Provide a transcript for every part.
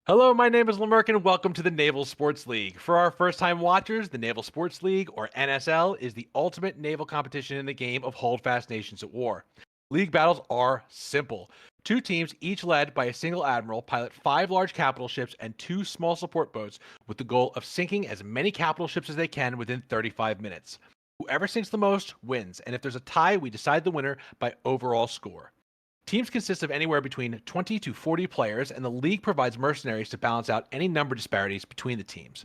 Hello, my name is Lamerck, and welcome to the Naval Sports League. For our first time watchers, the Naval Sports League, or NSL, is the ultimate naval competition in the game of Holdfast Nations at War. League battles are simple. Two teams, each led by a single admiral, pilot 5 large capital ships and 2 small support boats with the goal of sinking as many capital ships as they can within 35 minutes. Whoever sinks the most wins, and if there's a tie, we decide the winner by overall score. Teams consist of anywhere between 20 to 40 players, and the league provides mercenaries to balance out any number disparities between the teams.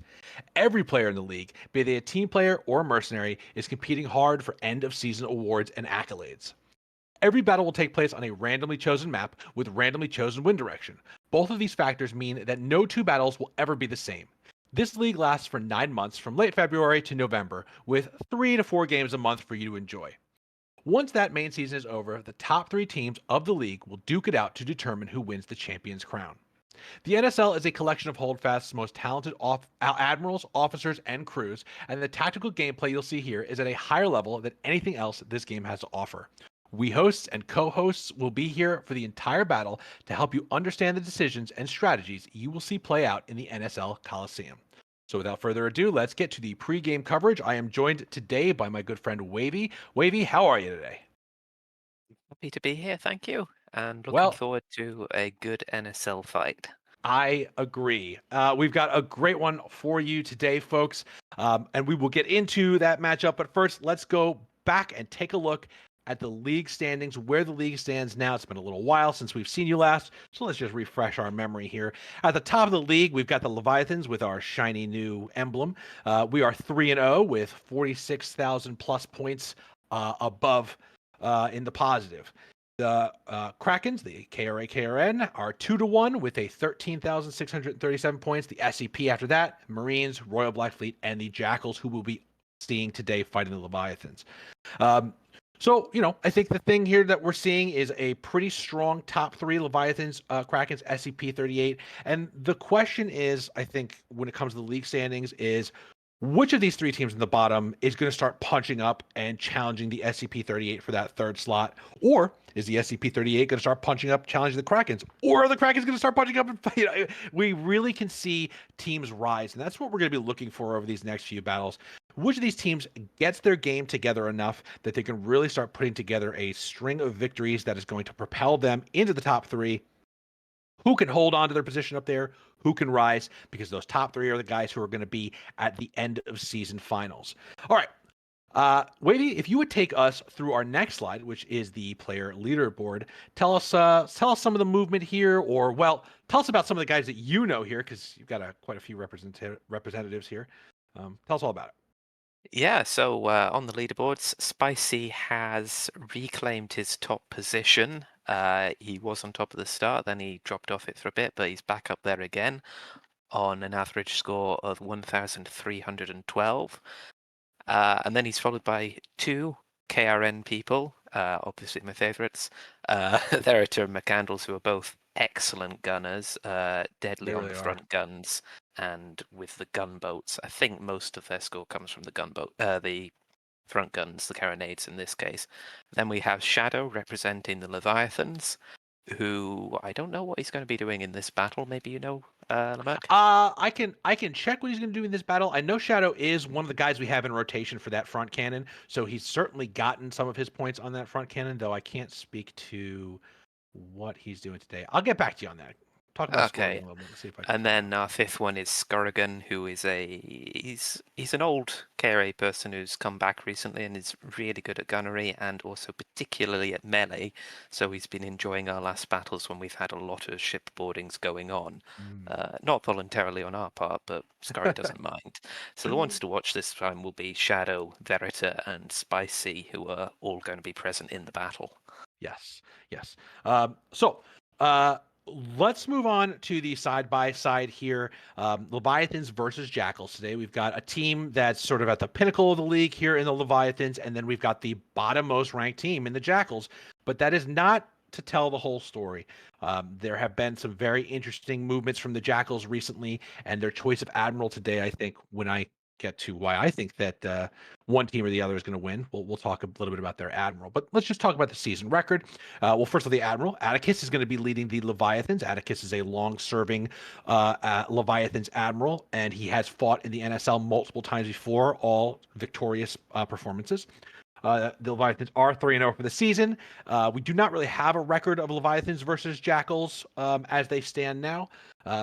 Every player in the league, be they a team player or a mercenary, is competing hard for end of season awards and accolades. Every battle will take place on a randomly chosen map with randomly chosen wind direction. Both of these factors mean that no two battles will ever be the same. This league lasts for 9 months from late February to November, with 3 to 4 games a month for you to enjoy. Once that main season is over, the top 3 teams of the league will duke it out to determine who wins the champion's crown. The NSL is a collection of Holdfast's most talented admirals, officers, and crews, and the tactical gameplay you'll see here is at a higher level than anything else this game has to offer. We hosts and co-hosts will be here for the entire battle to help you understand the decisions and strategies you will see play out in the NSL Coliseum. So without further ado, let's get to the pre-game coverage. I am joined today by my good friend Wavy. Wavy, how are you today? Happy to be here, thank you, and looking Well, forward to a good NSL fight. I agree. We've got a great one for you today, folks, and we will get into that matchup. But first, let's go back and take a look at the league standings, where the league stands now. It's been a little while since we've seen you last, so let's just refresh our memory here. At the top of the league, we've got the Leviathans with our shiny new emblem. We are 3-0 with 46,000 plus points above in the positive. The Krakens, the KRN, are 2-1 with a 13,637 points. The SCP after that, Marines, Royal Black Fleet, and the Jackals, who will be seeing today fighting the Leviathans. Um, I think the thing here that we're seeing is a pretty strong top 3 Leviathans, Krakens, SCP 38. And the question is, I think, when it comes to the league standings, is which of these 3 teams in the bottom is going to start punching up and challenging the SCP-38 for that third slot? Or is the SCP-38 going to start punching up, challenging the Krakens? Or are the Krakens going to start punching up and fight? We really can see teams rise, and that's what we're going to be looking for over these next few battles. Which of these teams gets their game together enough that they can really start putting together a string of victories that is going to propel them into the top 3? Who can hold on to their position up there? Who can rise? Because those top 3 are the guys who are going to be at the end of season finals. All right. Wavy, if you would take us through our next slide, which is the player leaderboard, tell us some of the movement here, or well, tell us about some of the guys that you know here, because you've got quite a few representatives here. Tell us all about it. Yeah, so on the leaderboards, Spicy has reclaimed his top position. He was on top of the start, then he dropped off it for a bit, but he's back up there again on an average score of 1,312. And then he's followed by 2 KRN people, obviously my favourites. Theritor and McCandles, who are both excellent gunners, deadly They on the really are. front guns and with the gunboats. I think most of their score comes from the gunboat, the front guns, the carronades in this case. Then we have Shadow representing the Leviathans, who I don't know what he's going to be doing in this battle. Maybe you know, Lamarck? I can check what he's going to do in this battle. I know Shadow is one of the guys we have in rotation for that front cannon, so he's certainly gotten some of his points on that front cannon. Though I can't speak to what he's doing today. I'll get back to you on that. Talk about Scorpion Okay. a little bit. Let's see if I can And find then out. our fifth one is Scorrigan, who is he's an old KRA person who's come back recently and is really good at gunnery and also particularly at melee. So he's been enjoying our last battles when we've had a lot of shipboardings going on. Mm. Not voluntarily on our part, but Scorrig doesn't mind. So the ones to watch this time will be Shadow, Verita, and Spicy, who are all going to be present in the battle. Yes, yes. So uh, let's move on to the side by side here. Leviathans versus Jackals today. We've got a team that's sort of at the pinnacle of the league here in the Leviathans, and then we've got the bottom most ranked team in the Jackals. But that is not to tell the whole story. There have been some very interesting movements from the Jackals recently, and their choice of admiral today, I think, when I get to why I think that one team or the other is going to win. We'll talk a little bit about their admiral, but let's just talk about the season record. Well, first of all, the admiral Atticus is going to be leading the Leviathans. Atticus is a long-serving Leviathans admiral, and he has fought in the NSL multiple times before, all victorious performances. The Leviathans are 3-0 for the season. We do not really have a record of Leviathans versus Jackals as they stand now.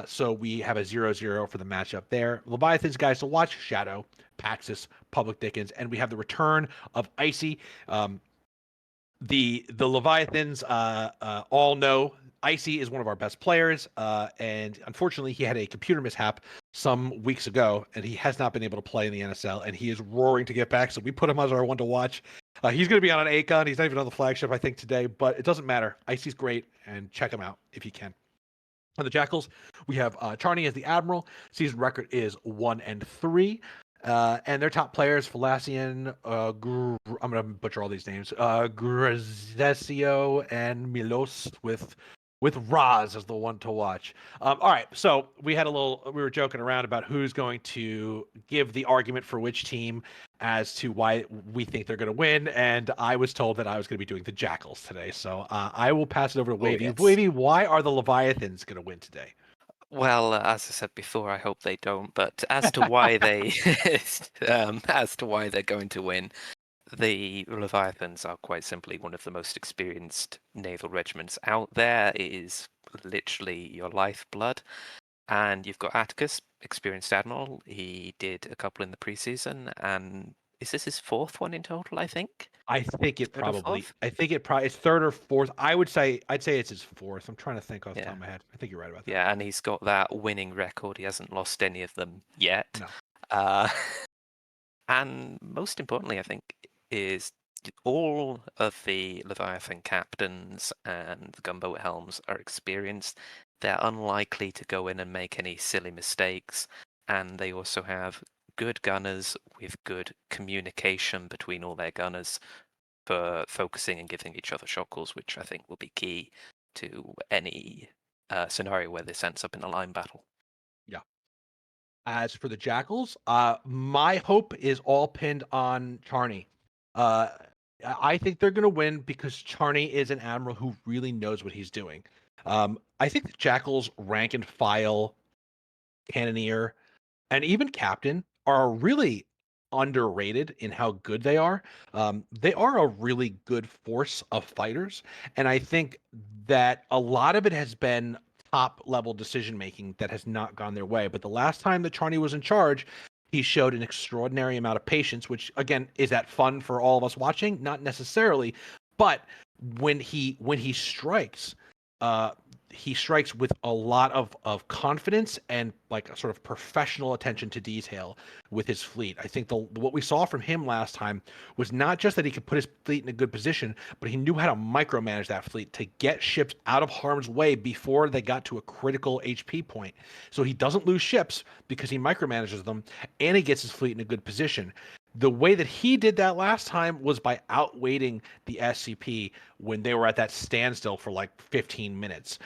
So we have a 0-0 for the matchup there. Leviathans guys to watch: Shadow, Paxis, Public Dickens, and we have the return of Icy. The Leviathans all know Icy is one of our best players, and unfortunately, he had a computer mishap some weeks ago, and he has not been able to play in the NSL, and he is roaring to get back. So we put him as our one to watch. He's going to be on an Acon. He's not even on the flagship, I think, today, but it doesn't matter. Icy's great, and check him out if you can. On the Jackals, we have Charney as the Admiral. Season record is 1-3. And their top players, Falassian, I'm going to butcher all these names, Grazesio and Milos with Raz as the one to watch. All right, so we were joking around about who's going to give the argument for which team as to why we think they're going to win, and I was told that I was going to be doing the Jackals today, so I will pass it over to Oh, Wavy. yes. Wavy, why are the Leviathans going to win today? Well, as I said before, I hope they don't. But as to why as to why they're going to win, the Leviathans are quite simply one of the most experienced naval regiments out there. It is literally your lifeblood. And you've got Atticus, experienced admiral. He did a couple in the preseason, and is this his fourth one in total? I think third or fourth. It's third or fourth. I'd say it's his fourth. I'm trying to think off the top Yeah, of my head. I think you're right about that. yeah, and he's got that winning record. He hasn't lost any of them yet. No. Uh, and most importantly, I think, is all of the Leviathan captains and the gunboat helms are experienced. They're unlikely to go in and make any silly mistakes, and they also have good gunners with good communication between all their gunners for focusing and giving each other shock calls, which I think will be key to any scenario where this ends up in a line battle. Yeah. As for the Jackals, my hope is all pinned on Charney. Uh, I think they're going to win because Charney is an admiral who really knows what he's doing. I think the Jackals rank and file cannoneer and even captain are really underrated in how good they are. They are a really good force of fighters, and I think that a lot of it has been top level decision making that has not gone their way. But the last time that Charney was in charge, he showed an extraordinary amount of patience, which again is that fun for all of us watching? Not necessarily, but when uh, he strikes with a lot of confidence and like a sort of professional attention to detail with his fleet. I think what we saw from him last time was not just that he could put his fleet in a good position, but he knew how to micromanage that fleet to get ships out of harm's way before they got to a critical HP point. So he doesn't lose ships because he micromanages them and he gets his fleet in a good position. The way that he did that last time was by outweighting the SCP when they were at that standstill for like 15 minutes.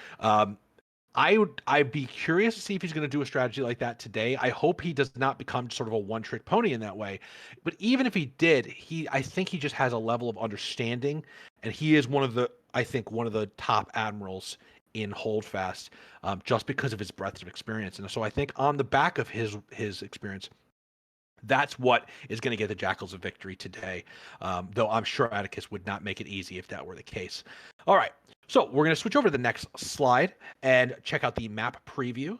I'd be curious to see if he's going to do a strategy like that today. I hope he does not become sort of a one-trick pony in that way. But even if he did, I think he just has a level of understanding, and he is one of the top admirals in Holdfast, just because of his breadth of experience. And so I think on the back of his experience, that's what is going to get the Jackals a victory today, though I'm sure Atticus would not make it easy if that were the case. All right, so we're going to switch over to the next slide and check out the map preview.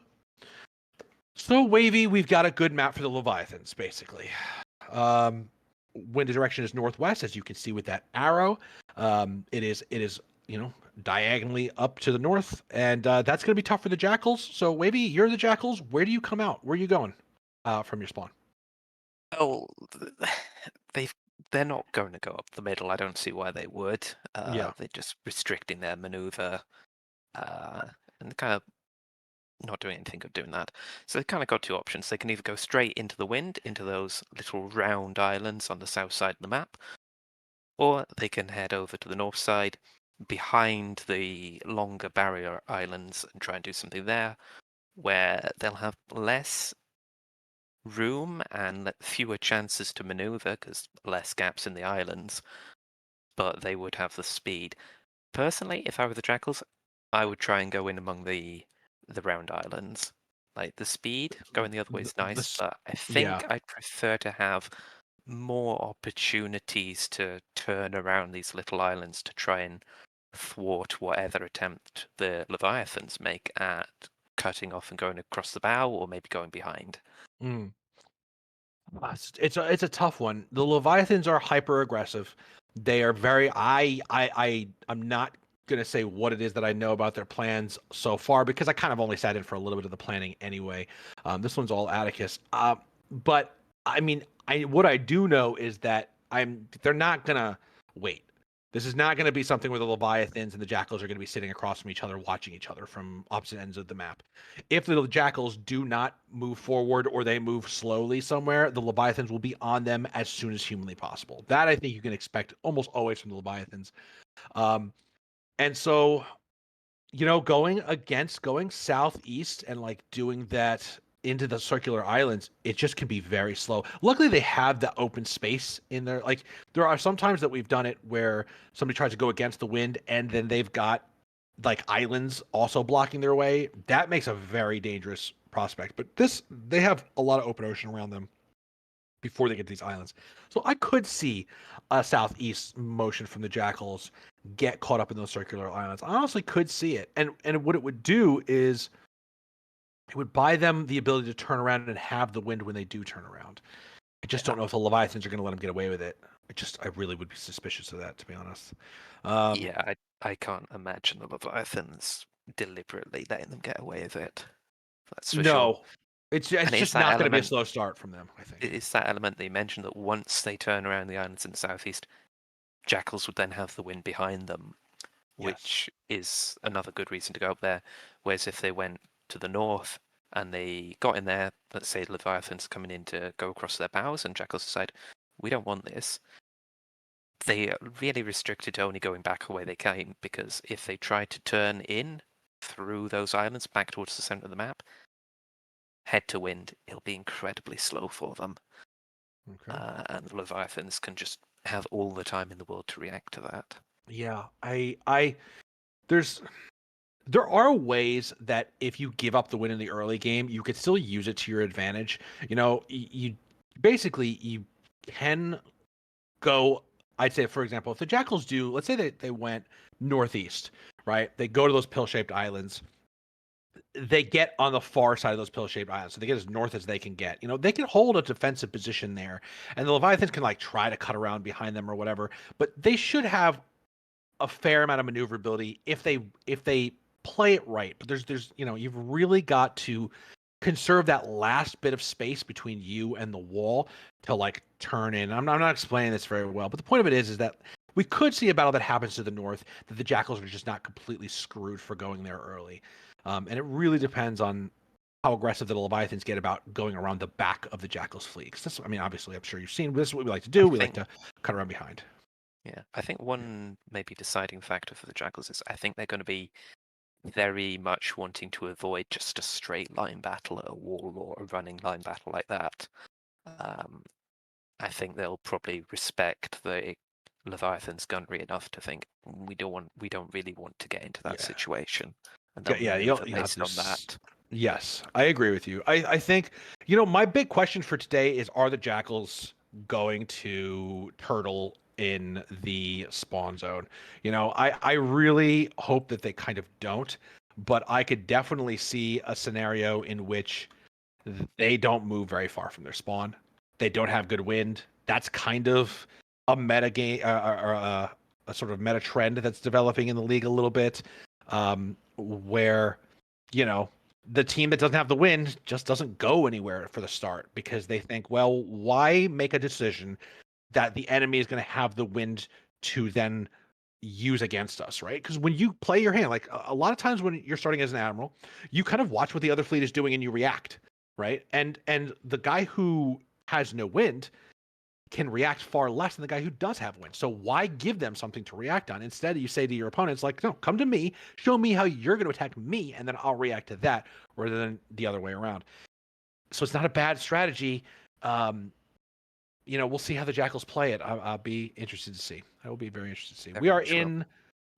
So, Wavy, we've got a good map for the Leviathans, basically. Wind direction is northwest, as you can see with that arrow. It is diagonally up to the north, and that's going to be tough for the Jackals. So, Wavy, you're the Jackals. Where do you come out? Where are you going from your spawn? Oh, they've they're not going to go up the middle. I don't see why they would. Yeah. They're just restricting their maneuver, and kind of not doing anything good doing that. So they've kind of got two options. They can either go straight into the wind, into those little round islands on the south side of the map, or they can head over to the north side, behind the longer barrier islands, and try and do something there, where they'll have less room and fewer chances to maneuver because less gaps in the islands, but they would have the speed. Personally, if I were the Jackals, I would try and go in among the round islands. Like the speed, going the other way is nice, This, but I yeah. think I'd prefer to have more opportunities to turn around these little islands to try and thwart whatever attempt the Leviathans make at cutting off and going across the bow or maybe going behind. Mm. It's a tough one. The Leviathans are hyper aggressive. They are very. I'm not gonna say what it is that I know about their plans so far because I kind of only sat in for a little bit of the planning anyway. This one's all Atticus. But I mean, what I do know is that they're not gonna wait. This is not going to be something where the Leviathans and the Jackals are going to be sitting across from each other, watching each other from opposite ends of the map. If the Jackals do not move forward or they move slowly somewhere, the Leviathans will be on them as soon as humanly possible. That I think you can expect almost always from the Leviathans. Um, and so, going southeast and like doing that into the circular islands, it just can be very slow. Luckily, they have the open space in there. Like there are some times that we've done it where somebody tries to go against the wind and then they've got like islands also blocking their way. That makes a very dangerous prospect. But they have a lot of open ocean around them before they get to these islands. So I could see a southeast motion from the Jackals get caught up in those circular islands. I honestly could see it. And what it would do is it would buy them the ability to turn around and have the wind when they do turn around. I just Yeah. don't know if the Leviathans are going to let them get away with it. I really would be suspicious of that, to be honest. Um, Yeah, I can't imagine the Leviathans deliberately letting them get away with it. That's for sure. no, it's And just not going to be a slow start from them, I think. it's that element that you mentioned that once they turn around the islands in the southeast, Jackals would then have the wind behind them, Yes. which is another good reason to go up there. Whereas if they went to the north and they got in there, let's say Leviathans coming in to go across their bows, and Jackals decide, we don't want this, they are really restricted to only going back the way they came, because if they try to turn in through those islands back towards the center of the map, head to wind, it'll be incredibly slow for them. Okay. And the Leviathans can just have all the time in the world to react to that. Yeah, there's there are ways that if you give up the win in the early game, you could still use it to your advantage. You basically you can go. I'd say, for example, if the Jackals do, let's say they went northeast, right? They go to those pill-shaped islands. They get on the far side of those pill-shaped islands, so they get as north as they can get. They can hold a defensive position there, and the Leviathans can like try to cut around behind them or whatever. But they should have a fair amount of maneuverability if they play it right. But there's you've really got to conserve that last bit of space between you and the wall to like turn in. I'm not explaining this very well, but the point of it is that we could see a battle that happens to the north that the Jackals are just not completely screwed for going there early. And it really depends on how aggressive the Leviathans get about going around the back of the Jackals fleet. Because I mean, obviously, I'm sure you've seen this is what we like to I do. We like think, to cut around behind. yeah, I think one maybe deciding factor for the Jackals is I think they're going to be very much wanting to avoid just a straight line battle at a wall or a running line battle like that. Um, I think they'll probably respect the Leviathan's gunnery enough to think we don't really want to get into that Yeah. situation, and they'll Yeah, maneuver you'll have based on this. that. Yes, I agree with you. I think, my big question for today is, are the Jackals going to turtle in the spawn zone? I really hope that they kind of don't, but I could definitely see a scenario in which they don't move very far from their spawn. They don't have good wind. That's kind of a meta game or a sort of meta trend that's developing in the league a little bit, where you know the team that doesn't have the wind just doesn't go anywhere for the start because they think, well, why make a decision that the enemy is going to have the wind to then use against us, right? Because when you play your hand, like a lot of times when you're starting as an admiral, you kind of watch what the other fleet is doing and you react, right? And the guy who has no wind can react far less than the guy who does have wind. So why give them something to react on? Instead, you say to your opponents, like, no, come to me, show me how you're going to attack me, and then I'll react to that, rather than the other way around. so it's not a bad strategy. Um, we'll see how the Jackals play it. I'll be interested to see. I will be very interested to see. Very much will.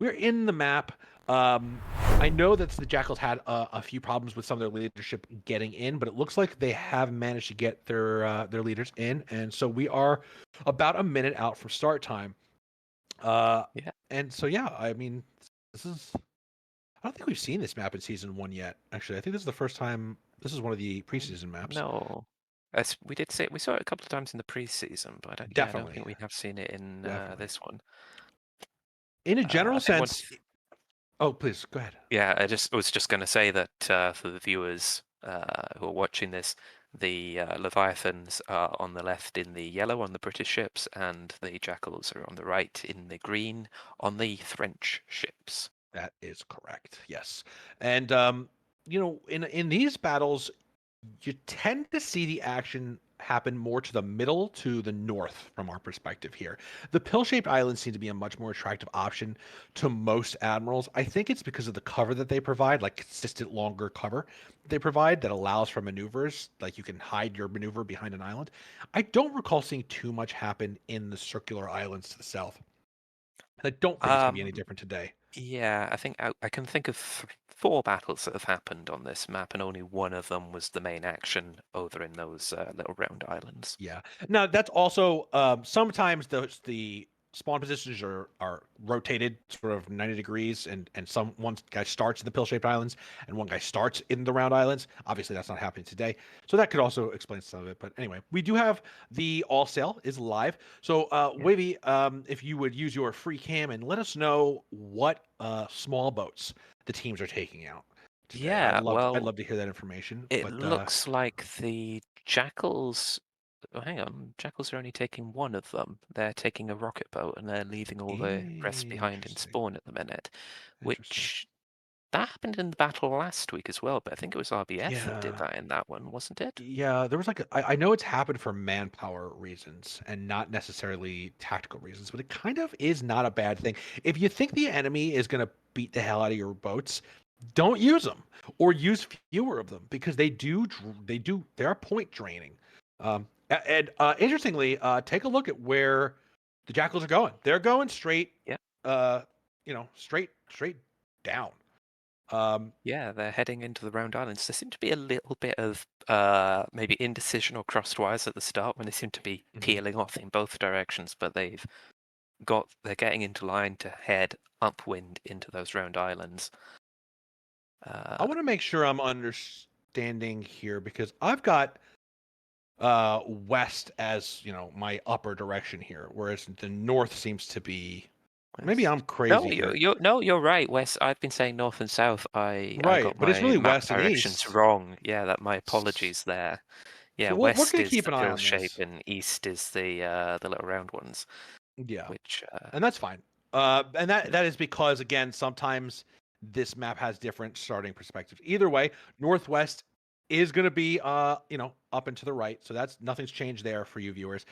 We're in the map. I know that the Jackals had a few problems with some of their leadership getting in, but it looks like they have managed to get their leaders in, and so we are about a minute out from start time. Yeah. And so yeah, I mean, this is. I don't think we've seen this map in season one yet. Actually, I think this is the first time. This is one of the preseason maps. No. As we did say, we saw it a couple of times in the preseason, but I don't Definitely, think we have seen it in definitely. this one. In a I general think one. sense. Oh, please go ahead. Yeah, I was just going to say that for the viewers who are watching this, the Leviathans are on the left in the yellow on the British ships, and the Jackals are on the right in the green on the French ships. That is correct. Yes, and in these battles, you tend to see the action happen more to the middle to the north from our perspective here. The pill-shaped islands seem to be a much more attractive option to most admirals. I think it's because of the cover that they provide, like consistent longer cover they provide that allows for maneuvers, like you can hide your maneuver behind an island. I don't recall seeing too much happen in the circular islands to the south. I don't think it's going to be any Um, different today. yeah, I think I can think of four battles that have happened on this map, and only one of them was the main action over in those little round islands. Yeah. Now that's also sometimes the spawn positions are rotated sort of 90 degrees, and one guy starts in the pill-shaped islands and one guy starts in the round islands. Obviously, that's not happening today, so that could also explain some of it. But anyway, we do have the all sail is live. So, Yeah. Wavy, if you would use your free cam and let us know what small boats the teams are taking out today. Yeah, I'd well, love to hear that information. it But looks like the Jackals. Oh, hang on, Jackals are only taking one of them. They're taking a rocket boat and they're leaving all the rest behind in interesting. spawn at the minute, Interesting. which that happened in the battle last week as well. But I think it was RBF that did Yeah. that in that one, wasn't it? Yeah, there was like I know it's happened for manpower reasons and not necessarily tactical reasons, but it kind of is not a bad thing. If you think the enemy is going to beat the hell out of your boats, don't use them or use fewer of them because they are point draining. And interestingly, take a look at where the Jackals are going. They're going straight, Yeah. uh, straight down. Um, Yeah, they're heading into the round islands. There seemed to be a little bit of maybe indecision or crosswise at the start when they seem to be mhm. peeling off in both directions, but they're getting into line to head upwind into those round islands. I Uh, want to make sure I'm understanding here because I've got west as my upper direction here, whereas the north seems to be maybe I'm West. No, crazy here. you're right, West. I've been saying north and south. I Right, got but it's my really map west and directions east. wrong. Yeah, that my S- apologies there. Yeah, So we're west gonna is keep the an eye pill on shape this. and east is the little round ones, Yeah. which And that's fine. And that yeah. that is because again, sometimes this map has different starting perspectives. Either way, northwest is going to be up and to the right, so that's nothing's changed there for you viewers.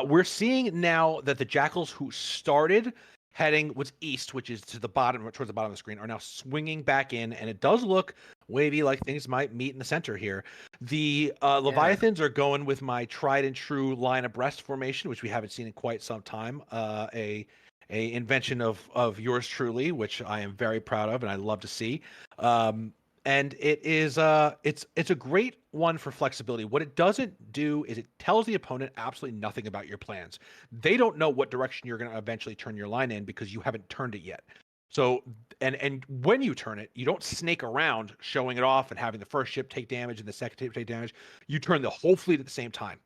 We're seeing now that the Jackals who started heading was east, which is to the bottom towards the bottom of the screen, are now swinging back in, and it does look wavy like things might meet in the center here. The Yeah. Leviathans are going with my tried and true line abreast formation, which we haven't seen in quite some time. A invention of yours truly, which I am very proud of and I love to see. And it is it's a great one for flexibility. What it doesn't do is it tells the opponent absolutely nothing about your plans. They don't know what direction you're going to eventually turn your line in because you haven't turned it yet. So and when you turn it, you don't snake around showing it off and having the first ship take damage and the second ship take damage. You turn the whole fleet at the same time.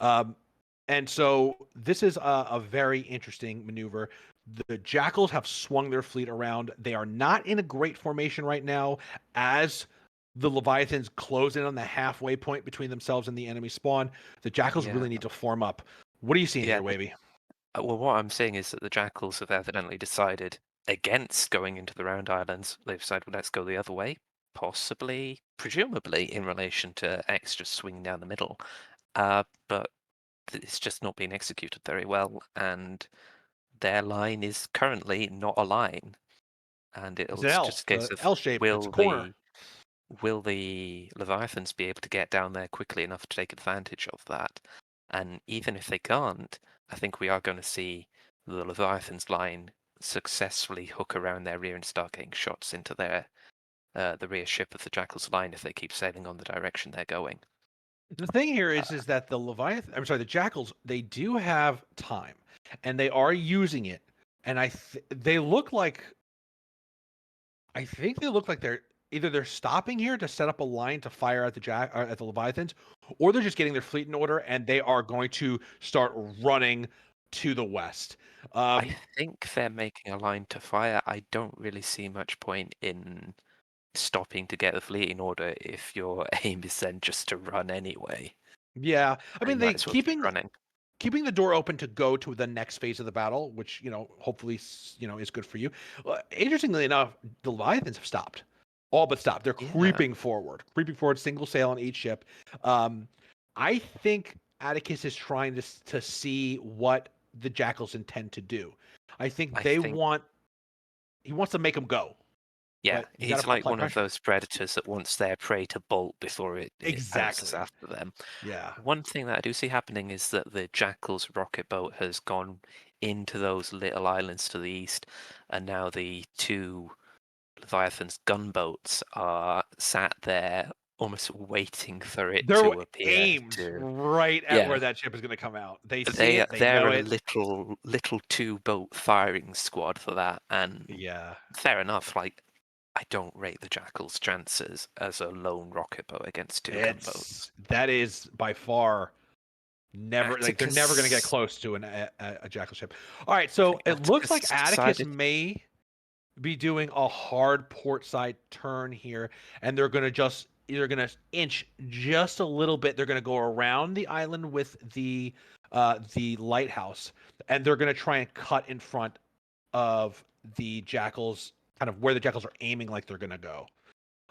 Um, and so this is a very interesting maneuver. The Jackals have swung their fleet around. They are not in a great formation right now as the Leviathans close in on the halfway point between themselves and the enemy spawn. The Jackals Yeah. really need to form up. What are you seeing Yeah. here, Wavy? Well, what I'm saying is that the Jackals have evidently decided against going into the round islands. They've decided, well, let's go the other way, possibly, presumably, in relation to X just swinging down the middle. But it's just not being executed very well, and their line is currently not a line. And It's an it's L. just a It's case a of L shape. It's a will corner. will the Leviathans be able to get down there quickly enough to take advantage of that? And even if they can't, I think we are going to see the Leviathans line successfully hook around their rear and start getting shots into the rear ship of the Jackals line if they keep sailing on the direction they're going. The thing here is that the Jackals, they do have time, and they are using it, and they look like I think they look like they're stopping here to set up a line to fire at at the Leviathans, or they're just getting their fleet in order and they are going to start running to the west. I Um, think they're making a line to fire. I don't really see much point in stopping to get the fleet in order if your aim is then just to run anyway. yeah, I You mean they might as well keep running. keeping the door open to go to the next phase of the battle, which hopefully is good for you. Interestingly enough, the Leviathans have stopped, all but stopped. They're Yeah, creeping forward, single sail on each ship. Um, I think Atticus is trying to see what the Jackals intend to do. I think I think. he wants to make them go, Yeah, but you got he's to like apply one of pressure. those predators that wants their prey to bolt before it pounces Exactly. after them. Yeah. One thing that I do see happening is that the Jackal's rocket boat has gone into those little islands to the east, and now the two Leviathan's gunboats are sat there almost waiting for it They're to appear aimed to. right at Yeah, where that ship is going to come out. They see they it, they they're know a it. little two boat firing squad for that, and Yeah. fair enough. Like, I don't rate the Jackal's chances as a lone rocket boat against two gunboats. That is by far never like they're never going to get Atticus, close to a Jackal ship. All right, I so think it looks like Atticus Atticus decided. may be doing a hard port side turn here, and they're going to just either going to inch just a little bit. They're going to go around the island with the lighthouse, and they're going to try and cut in front of the Jackals, kind of where the Jackals are aiming like they're going to go.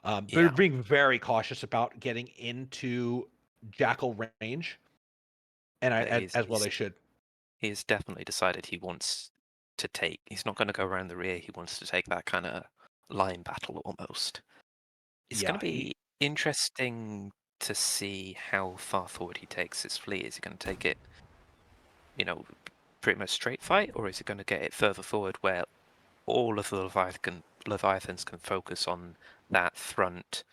They're Yeah, being very cautious about getting into Jackal range, and but as well they should. he's definitely decided he wants to take. He's not going to go around the rear. He wants to take that kind of line battle almost. It's going to Yeah, be interesting to see how far forward he takes his fleet. Is he going to take it, you know, pretty much straight fight, or is he going to get it further forward where all of the Leviathans can focus on that front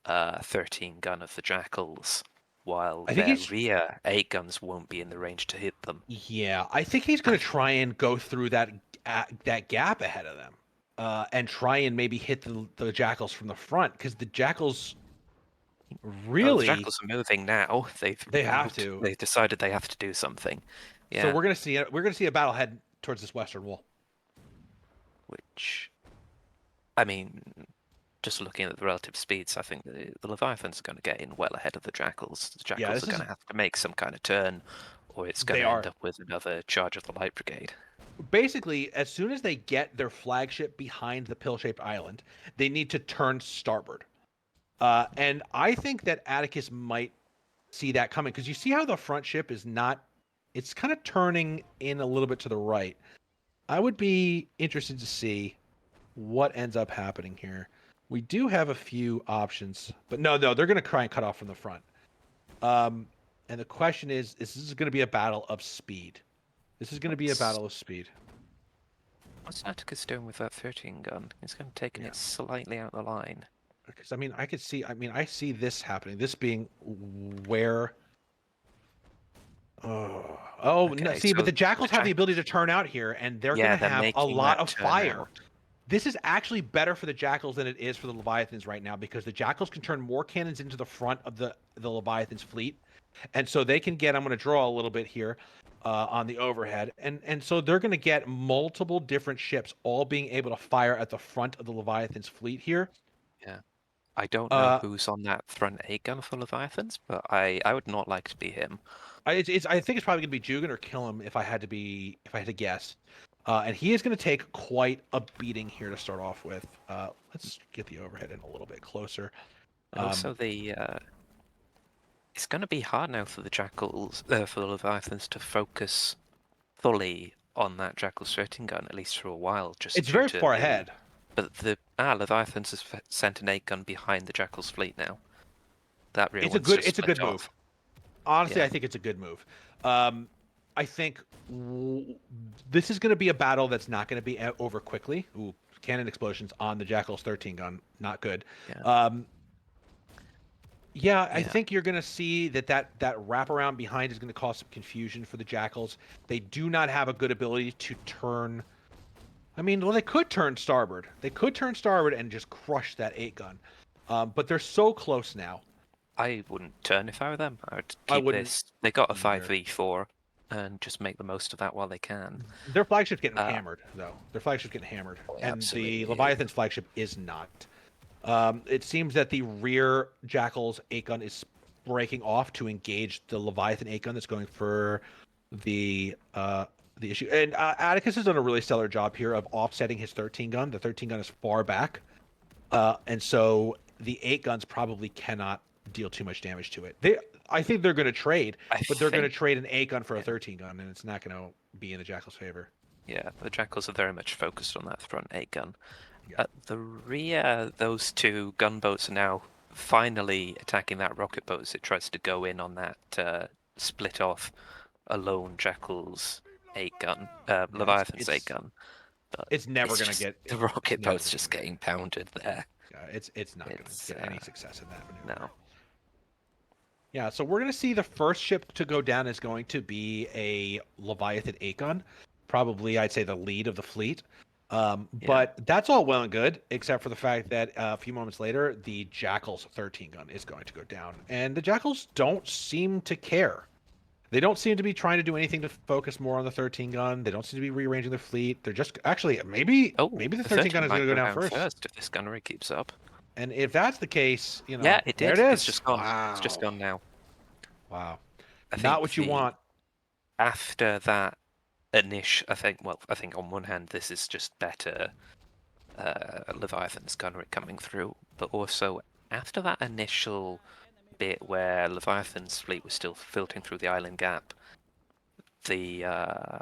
13 gun of the Jackals, while I think their he's rear 8 guns won't be in the range to hit them. yeah, I think he's I going to try and go through that gap ahead of them, and try and maybe hit the Jackals from the front because the Jackals Oh, the really Jackals are moving now. They've they have moved. to. They've decided they have to do something. So Yeah, we're gonna see a battle head towards this western wall. which, I mean, just looking at the relative speeds, I think the Leviathans are going to get in well ahead of the Jackals. The Yeah, Jackals are this going is to have to make some kind of turn, or it's going they to end are up with another charge of the Light Brigade. basically as soon as they get their flagship behind the pill-shaped island, they need to turn starboard. And I think that Atticus might see that coming because you see how the front ship is not, it's kind of turning in a little bit to the right. I would be interested to see what ends up happening here. We do have a few options, but no, they're going to try and cut off from the front. Um, and the question is this is going to be a battle of speed. This is going to be a What's battle of speed. what's Atticus doing with that 13 gun? He's going to taking Yeah. it slightly out the line. Because I see this happening. This being where. Oh no! Okay, See, but so the the Jackals have the ability to Jackals, turn out here, and they're going yeah, to they're have a making lot that of fire. turnout. This is actually better for the Jackals than it is for the Leviathans right now because the Jackals can turn more cannons into the front of the Leviathans fleet, and so they can get. I'm going to draw a little bit here on the overhead, and so they're going to get multiple different ships all being able to fire at the front of the Leviathans fleet here. Yeah. I don't know Uh, who's on that front 8 gun for Leviathans, but I would not like to be him. I think it's probably going to be Jugan or kill him if I had to guess. And he is going to take quite a beating here to start off with. Let's get the overhead in a little bit closer. And Um, also it's going to be hard now for the Jackals, for the Leviathans to focus fully on that Jackal shooting gun, at least for a while, just it's due very to far the ahead. But the Leviathans has sent an 8 gun behind the Jackals fleet now. That rear one's just It's a split good move. off. Honestly, Yeah, I think it's a good move. I think this is going to be a battle that's not going to be over quickly. Ooh, cannon explosions on the Jackals 13 gun, not good. yeah, Um, yeah, I yeah. think you're going to see that wraparound behind is going to cause some confusion for the Jackals. They do not have a good ability to turn. I mean, well, they could turn starboard. They could turn starboard and just crush that 8 gun. But they're so close now. I wouldn't turn if I were them. I would I keep wouldn't this. They got a either. 5v4 and just make the most of that while they can. Their flagship's getting Uh, hammered, though. Their flagship's getting hammered, oh, it and the absolutely is. Leviathan's flagship is not. It seems that the rear Jackal's 8 gun is breaking off to engage the Leviathan 8 gun that's going for the issue. And Atticus has done a really stellar job here of offsetting his 13 gun. The 13 gun is far back, and so the 8 guns probably cannot deal too much damage to it. I think they're going to trade, I but they're going to think, trade an 8 gun for a yeah, 13 gun, and it's not going to be in the Jackal's favor. yeah, the Jackals are very much focused on that front 8 gun. Yeah. At the rear, those two gunboats are now finally attacking that rocket boat as it tries to go in on that split off a lone Jackal's 8 gun, Yeah, Leviathan's 8 gun. But it's never it's gonna just get the it's rocket never boat's gonna just get getting pounded there. yeah, it's not gonna It's get any success in that maneuver. no. Yeah, so we're gonna see the first ship to go down is going to be a Leviathan 8 gun, probably I'd say the lead of the fleet. Yeah. But that's all well and good, except for the fact that a few moments later, the Jackal's 13 gun is going to go down, and the Jackals don't seem to care. They don't seem to be trying to do anything to focus more on the 13 gun. They don't seem to be rearranging their fleet. They're just actually Oh, maybe the the 13 gun 13 is going might to go go down down first. first if this gunnery keeps up. And if that's the case, Yeah, it there it did. It's is. just gone. It's just Wow. gone now. Wow. I Not think what you want. after that I think on one hand this is just better Leviathan's gunnery coming through, but also after that initial bit where Leviathan's fleet was still filtering through the island gap, the uh,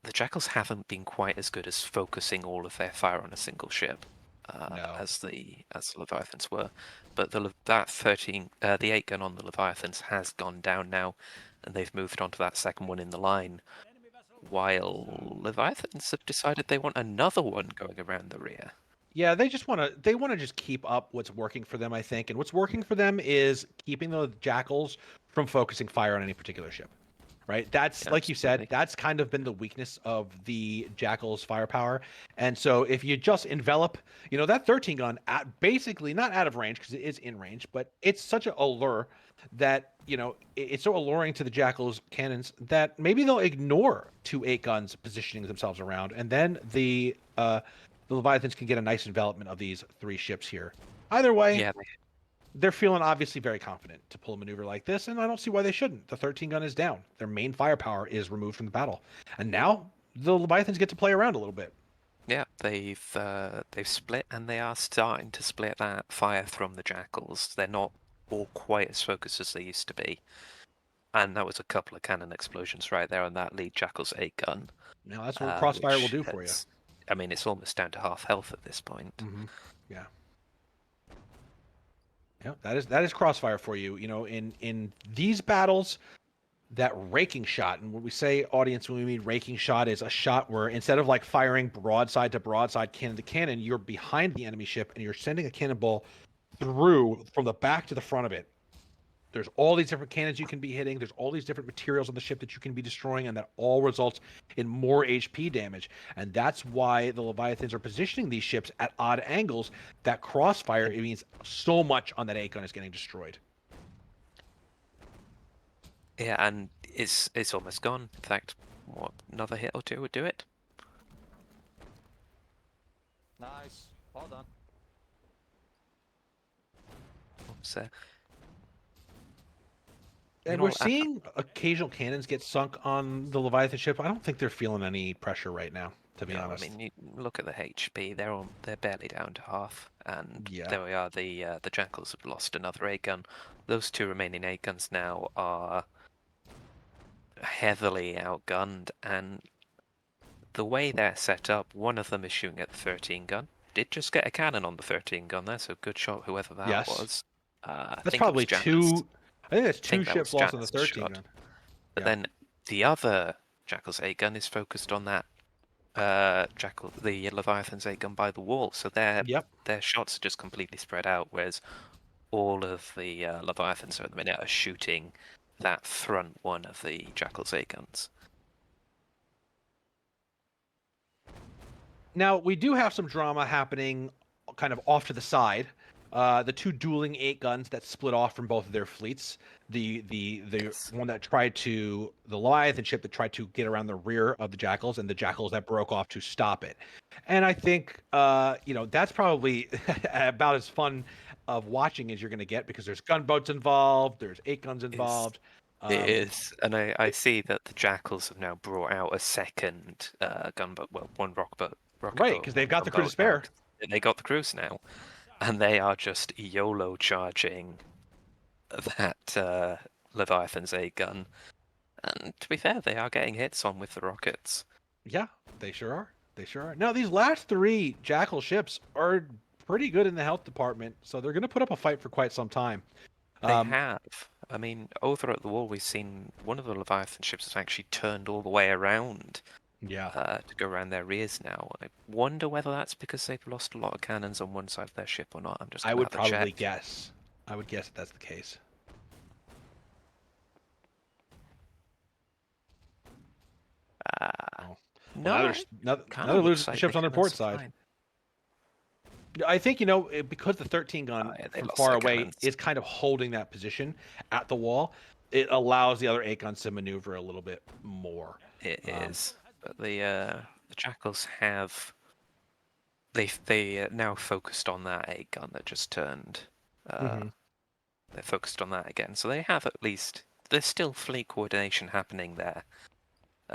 the Jackals haven't been quite as good as focusing all of their fire on a single ship No. as the Leviathans were. But the 8 gun on the Leviathans has gone down now, and they've moved on to that second one in the line. While Leviathans have decided they want another one going around the rear. Yeah, they want to just keep up what's working for them, I think. And what's working for them is keeping the Jackals from focusing fire on any particular ship. Right? That's Yeah, like you said, absolutely. that's kind of been the weakness of the Jackal's firepower. And so if you just envelop, that 13 gun at basically not out of range because it is in range, but it's such a allure that, it's so alluring to the Jackal's cannons that maybe they'll ignore 2 8 guns positioning themselves around, and then the Leviathans can get a nice envelopment of these 3 ships here. Either way, Yeah, they're feeling obviously very confident to pull a maneuver like this, and I don't see why they shouldn't. The 13 gun is down. Their main firepower is removed from the battle. And now the Leviathans get to play around a little bit. yeah, they've split and they are starting to split that fire from the Jackals. They're not all quite as focused as they used to be. And that was a couple of cannon explosions right there on that lead Jackal's 8 gun, Now that's what Crossfire will which do for you. I mean, it's almost down to half health at this point. Yeah. Yeah, that is Crossfire for you. In these battles, that raking shot, and when we say audience, when we mean raking shot, is a shot where instead of like firing broadside to broadside, cannon to cannon, you're behind the enemy ship and you're sending a cannonball through from the back to the front of it. There's all these different cannons you can be hitting. There's all these different materials on the ship that you can be destroying, and that all results in more HP damage. And that's why the Leviathans are positioning these ships at odd angles. That crossfire, it means so much on that 8 gun is getting destroyed. Yeah, and it's almost gone. In fact, what, another hit or two would do it. Nice. Well done. So, And we're seeing occasional cannons get sunk on the Leviathan ship. I don't think they're feeling any pressure right now, to be honest. I mean, you look at the HP; they're barely down to half, and Yeah. there we are. The Jackals have lost another 8 gun. Those 2 remaining 8 guns now are heavily outgunned, and the way they're set up, one of them is shooting at the 13 gun, did just get a cannon on the 13 gun there, so good shot, whoever that Yes. was. I That's think it was probably Janice. two. I think that's I two think that was ships lost on the Janice's 13 shot. gun. But Yeah. then the other Jackals 8 gun is focused on that the Leviathans 8 gun by the wall, so Yep. their shots are just completely spread out, whereas all of the Leviathans at the minute are shooting that front one of the Jackals 8 guns. Now we do have some drama happening, kind of off to the side. The two dueling 8 guns that split off from both of their fleets. The Yes. one that tried to the Leviathan ship that tried to get around the rear of the Jackals, and the Jackals that broke off to stop it. And I think that's probably about as fun of watching as you're going to get, because there's gunboats involved, there's 8 guns Is involved. It is, and I see that the Jackals have now brought out a second gunboat, well, one rocket Right, boat, because one they've got the crew to gunboat now. spare. They got the crews now, and they are just YOLO charging that Leviathan's 8 gun. And to be fair, they are getting hits on with the rockets. Yeah, they sure are. They sure are. Now, these last 3 Jackal ships are pretty good in the health department, so they're going to put up a fight for quite some time. They have. I mean, over at the wall, we've seen one of the Leviathan ships has actually turned all the way around Yeah, to go around their rears now. I wonder whether that's because they've lost a lot of cannons on one side of their ship or not. I'm just I going to would have a probably check. guess. I would guess that that's the case. Oh. Well, now No, there's kind another of looks losing like ships the on their cannons port are side. fine. I think because the 13 gun Oh, yeah, they from lost far their away cannons. is kind of holding that position at the wall. It allows the other 8 guns to maneuver a little bit more. It is, but the Jackals have they now focused on that 8 gun that just turned. Mhm. They're focused on that again, so they have at least there's still fleet coordination happening there,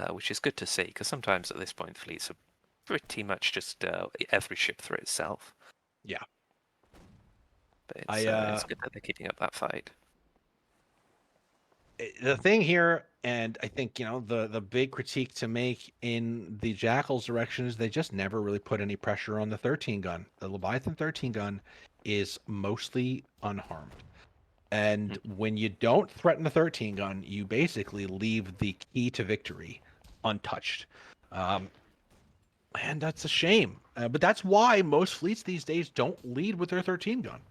which is good to see because sometimes at this point fleets are pretty much just every ship for itself. Yeah. But I it's good that they're keeping up that fight. the thing here, and I think the big critique to make in the Jackals direction is they just never really put any pressure on the 13 gun. The Leviathan 13 gun is mostly unharmed, and when you don't threaten the 13 gun, you basically leave the key to victory untouched. And that's a shame, but that's why most fleets these days don't lead with their 13 gun.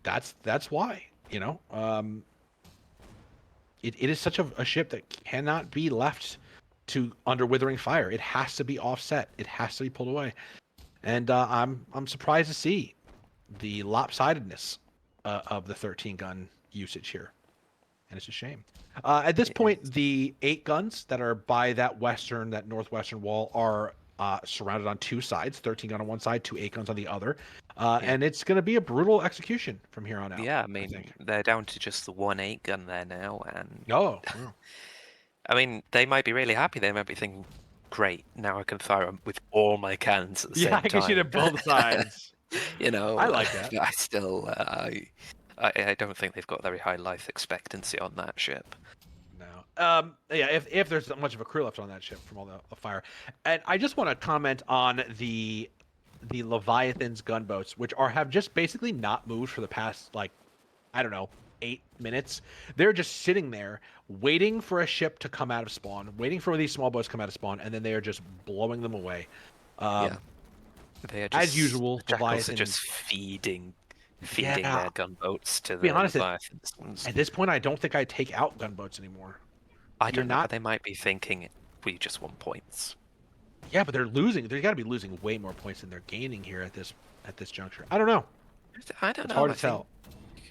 That's why. It is such a ship that cannot be left to under withering fire. It has to be offset. It has to be pulled away. And I'm surprised to see the lopsidedness of the 13 gun usage here, and it's a shame. At this It point, is. the 8 guns that are by that northwestern wall are surrounded on 2 sides: 13 gun on one side, 2 8 guns on the other, and it's going to be a brutal execution from here on out. Yeah, I I mean think. they're down to just the 1 8 gun there now, and Oh, wow. I mean they might be really happy. They might be thinking, "Great, now I can fire 'em with all my cannons at the Yeah, same I can shoot time." at both sides. You know, I like that. but I still, I don't think they've got very high life expectancy on that ship. No. Yeah, if there's not much of a crew left on that ship from all the fire. And I just want to comment on the Leviathan's gunboats, which have just basically not moved for the past, like, I don't know, 8 minutes. They're just sitting there waiting for a ship to come out of spawn, waiting for these small boats to come out of spawn, and then they are just blowing them away. Yeah, they are As just usual, the Jackals are Leviathan. just feeding Yeah, their gunboats to to be the honest, Leviathans ones. at this point, I don't think I take out gunboats anymore. I You're don't know, not. they might be thinking we just want points. Yeah, but they're losing. They got to be losing way more points than they're gaining here at this juncture. I don't know. I don't It's know. hard to tell.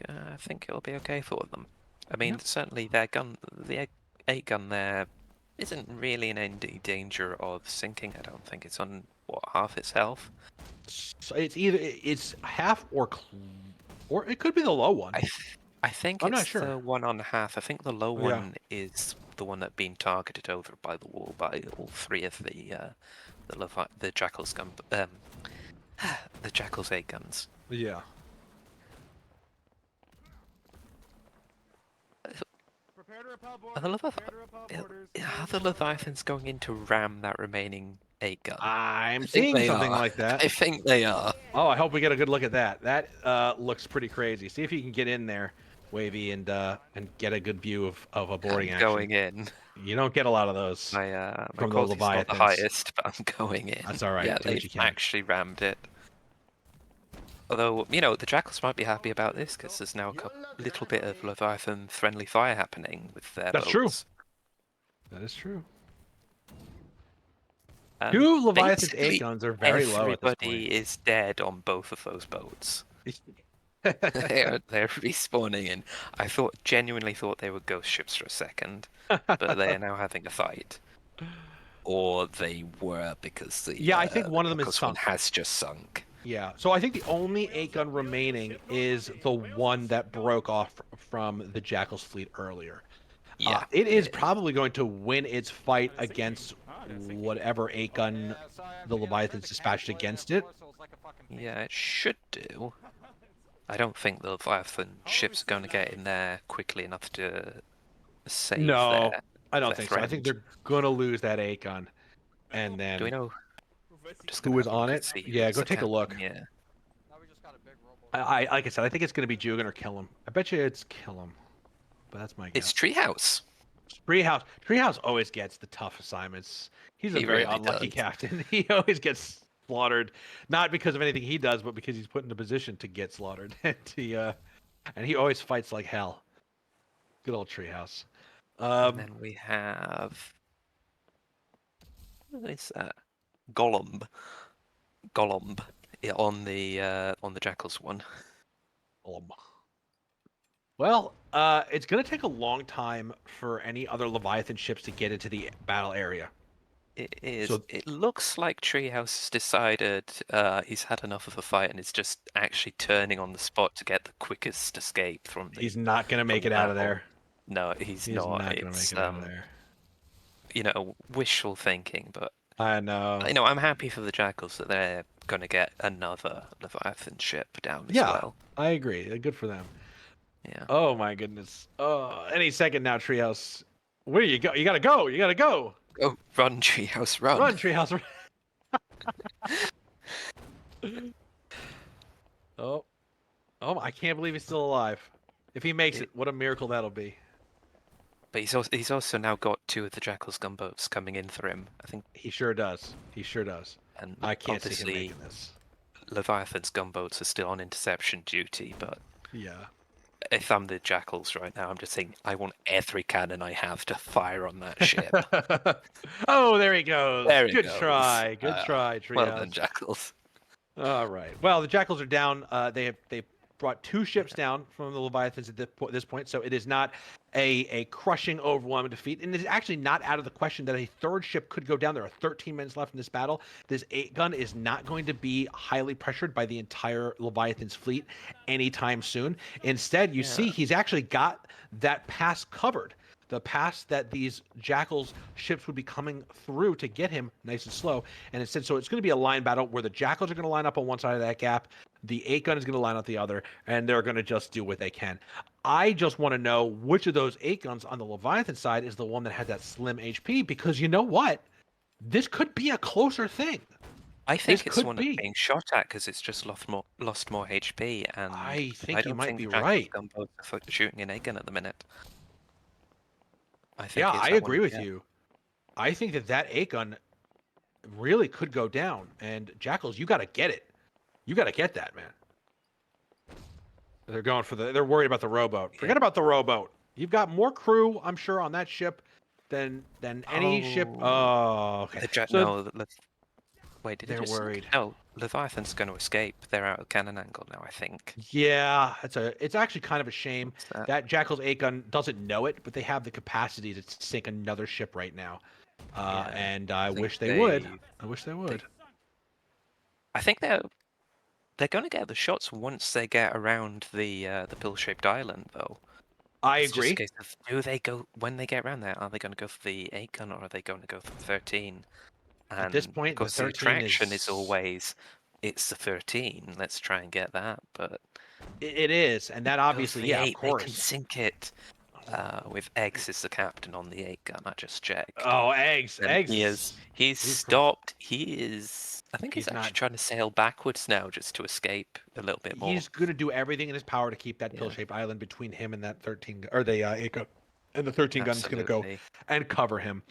I think it'll be okay for them. I mean, Yeah. certainly the 8 gun there isn't really in any danger of sinking. I don't think it's on half its health. So it's half or it could be the low one. I think I'm not it's sure. the one on half. I think the low Oh, yeah. one is the one that's been targeted over by the wall by all 3 of the Jackals gun the Jackals 8 guns. Yeah. Prepare to repel, boys. Are the Leviathans going in to ram that remaining 8 gun? I'm I think seeing they something are. like that. I think they are. Oh, I hope we get a good look at that. That looks pretty crazy. See if you can get in there, Wavy, and get a good view of a boarding I'm action. going in. You don't get a lot of those My from the quality's not the Leviathans. highest, but I'm going in. That's all right. Yeah, Do what they've you can. actually rammed it. Although, the Jackals might be happy about this because there's now a little bit of Leviathan friendly fire happening with their That's boats. true. That is true. And Two Leviathan's 8 basically guns are very low at this everybody point. is dead on both of those boats. They're respawning in. I genuinely thought they were ghost ships for a second, but they are now having a fight. Or they were because the Yeah, I think one of them is Jackals sunk. one has just sunk. Yeah, so I think the only 8 gun remaining is the one that broke off from the Jackals fleet earlier. Yeah, It is probably going to win its fight against whatever 8 gun the Leviathan's dispatched against it. Yeah, it should do. I don't think the Leviathan ships are going to get in there quickly enough to save No, their I don't think so. I friend. think they're going to lose that 8 gun. And then Do we know? Just who gonna is have a look on and it? see Yeah, who's go the take a captain, look. Yeah. I like I said, I think it's going to be Jugan or Kill him. I bet you it's Kill him, but that's my guess. It's Treehouse. Treehouse. Treehouse always gets the tough assignments. He's a He very really unlucky does. captain. He always gets slaughtered, not because of anything he does, but because he's put in a position to get slaughtered. And he always fights like hell. Good old Treehouse. And then we have. What is that? Gollum. Yeah, on the Jackals one. Well, it's going to take a long time for any other Leviathan ships to get into the battle area. It is. So- It looks like Treehouse has decided he's had enough of a fight and is just actually turning on the spot to get the quickest escape from the. He's not going to make from it that out of there. one. No, he's He's not. not going to make It's it out of there. Wishful thinking, but I know. I'm happy for the Jackals that they're going to get another Leviathan ship down as Yeah, well. I agree. Good for them. Yeah. Oh my goodness. Oh, any second now, Treehouse. Where you go? You gotta go. You gotta go. Oh, run, Treehouse, run! Run, Treehouse. Oh, I can't believe he's still alive. If he makes it, what a miracle that'll be. But he's also now got 2 of the Jackals gunboats coming in for him. I think. He sure does. He sure does. And I can't see him obviously, making this. Leviathan's gunboats are still on interception duty, but Yeah. if I'm the Jackals right now, I'm just saying I want every cannon I have to fire on that ship. Oh, there he goes. There he Good goes. try. Good try, Treehouse. Well done, Jackals. All right. Well, the Jackals are down. They brought 2 ships down from the Leviathans at this point, so it is not a crushing, overwhelming defeat, and it is actually not out of the question that a 3rd ship could go down. There are 13 minutes left in this battle. This 8 gun is not going to be highly pressured by the entire Leviathan's fleet anytime soon. Instead, you see he's actually got that pass covered. The pass that these Jackals ships would be coming through to get him nice and slow. And instead, so it's going to be a line battle where the Jackals are going to line up on one side of that gap. The 8 gun is going to line up the other, and they're going to just do what they can. I just want to know which of those 8 guns on the Leviathan side is the one that has that slim HP, because you know what? This could be a closer thing. I think it's could one be. that's being shot at because it's just lost more HP, and I think you don't might think be the Jackals right. gunboats are shooting an 8 gun at the minute. I think Yeah, it's I that agree one, with you. I think that 8 gun really could go down, and Jackals, you got to get it. You got to get that, man. They're going for they're worried about the rowboat. Forget about the rowboat. You've got more crew, I'm sure, on that ship than any ship. Oh, okay. Wait, did they're it just worried. No, Leviathan's going to escape. They're out of cannon angle now, I think. Yeah, it's actually kind of a shame That? that Jackal's 8 gun doesn't know it, but they have the capacity to sink another ship right now. And I wish they would. I wish they would. I think they're going to get the shots once they get around the pill-shaped island, though. I It's agree. just a case of when they get around there, are they going to go for the 8 gun or are they going to go for the 13? And At this point, the because the 13 attraction is always it's the 13. Let's try and get that, but it is, and that obviously, yeah, of They can course. sink it. with Eggs as the captain on the 8-gun. I just checked. Oh, eggs, And eggs. he's he's- stopped. He is. I think he's He's actually not. trying to sail backwards now just to escape a little bit more. He's gonna do everything in his power to keep that Yeah. pill-shaped island between him and that 13 or the 8-gun, and the 13 gun's gonna go Absolutely. and cover him.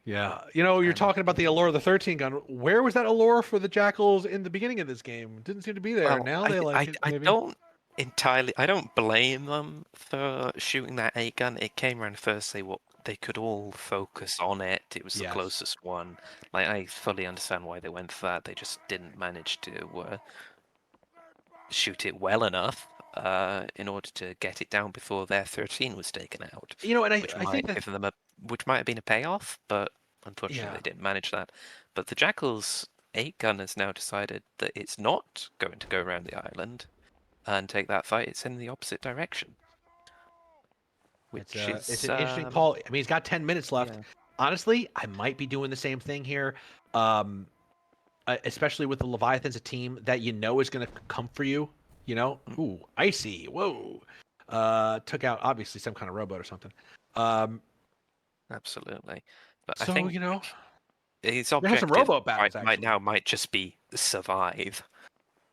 Yeah, you know, you're And talking about the allure of the 13 gun. Where was that allure for the Jackals in the beginning of this game? Didn't seem to be there. Well, Now they like it, I maybe. I don't blame them for shooting that 8-gun. It came around first. They could all focus on it. It was the Yes. closest one. Like, I fully understand why they went for that. They just didn't manage to shoot it well enough in order to get it down before their 13 was taken out, You know, and which I might think have that given them which might have been a payoff, but unfortunately yeah, they didn't manage that. But the Jackals 8-gun has now decided that it's not going to go around the island and take that fight. It's in the opposite direction, which it's is an interesting call. I mean, he's got 10 minutes left. yeah. Honestly, I might be doing the same thing here. Especially with the Leviathans, a team that you know is going to come for you. You know, ooh, icy, whoa. Took out obviously some kind of rowboat or something. Absolutely, but I So think you know, his we have some objective rowboat battles might actually. just be survive.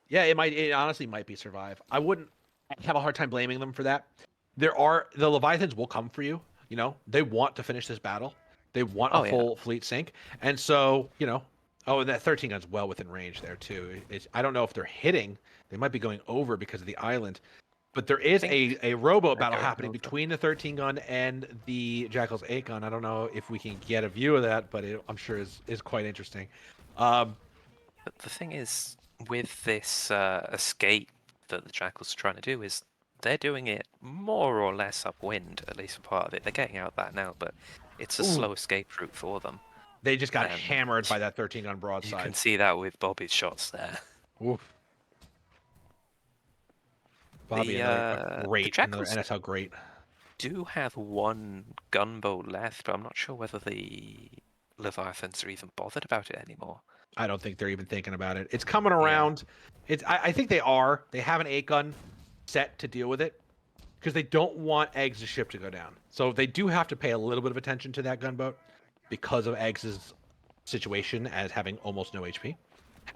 Yeah, it might. It honestly might be survive. I wouldn't have a hard time blaming them for that. The Leviathans will come for you. You know, they want to finish this battle. They want a Oh yeah, full fleet sink, and so you know. Oh, and that 13 gun's well within range there too. I don't know if they're hitting. They might be going over because of the island. But there is think a rowboat they're battle going happening over. between the 13 gun and the Jackals 8 gun. I don't know if we can get a view of that, but I'm sure is quite interesting. Um, But the thing is, with this escape that the Jackals are trying to do, is they're doing it more or less upwind, at least a part of it. They're getting out that now, but it's a ooh, slow escape route for them. they just got And hammered by that 13 gun you can broadside. see that with Bobby's shots there. Oof. Bobby, The another Jackals NSL great. do have one gunboat left, but I'm not sure whether the Leviathans are even bothered about it anymore. I don't think they're even thinking about it. It's coming Yeah. around. I think they are. They have an 8 gun set to deal with it because they don't want Eggs' ship to go down. So they do have to pay a little bit of attention to that gunboat because of Eggs' situation as having almost no HP.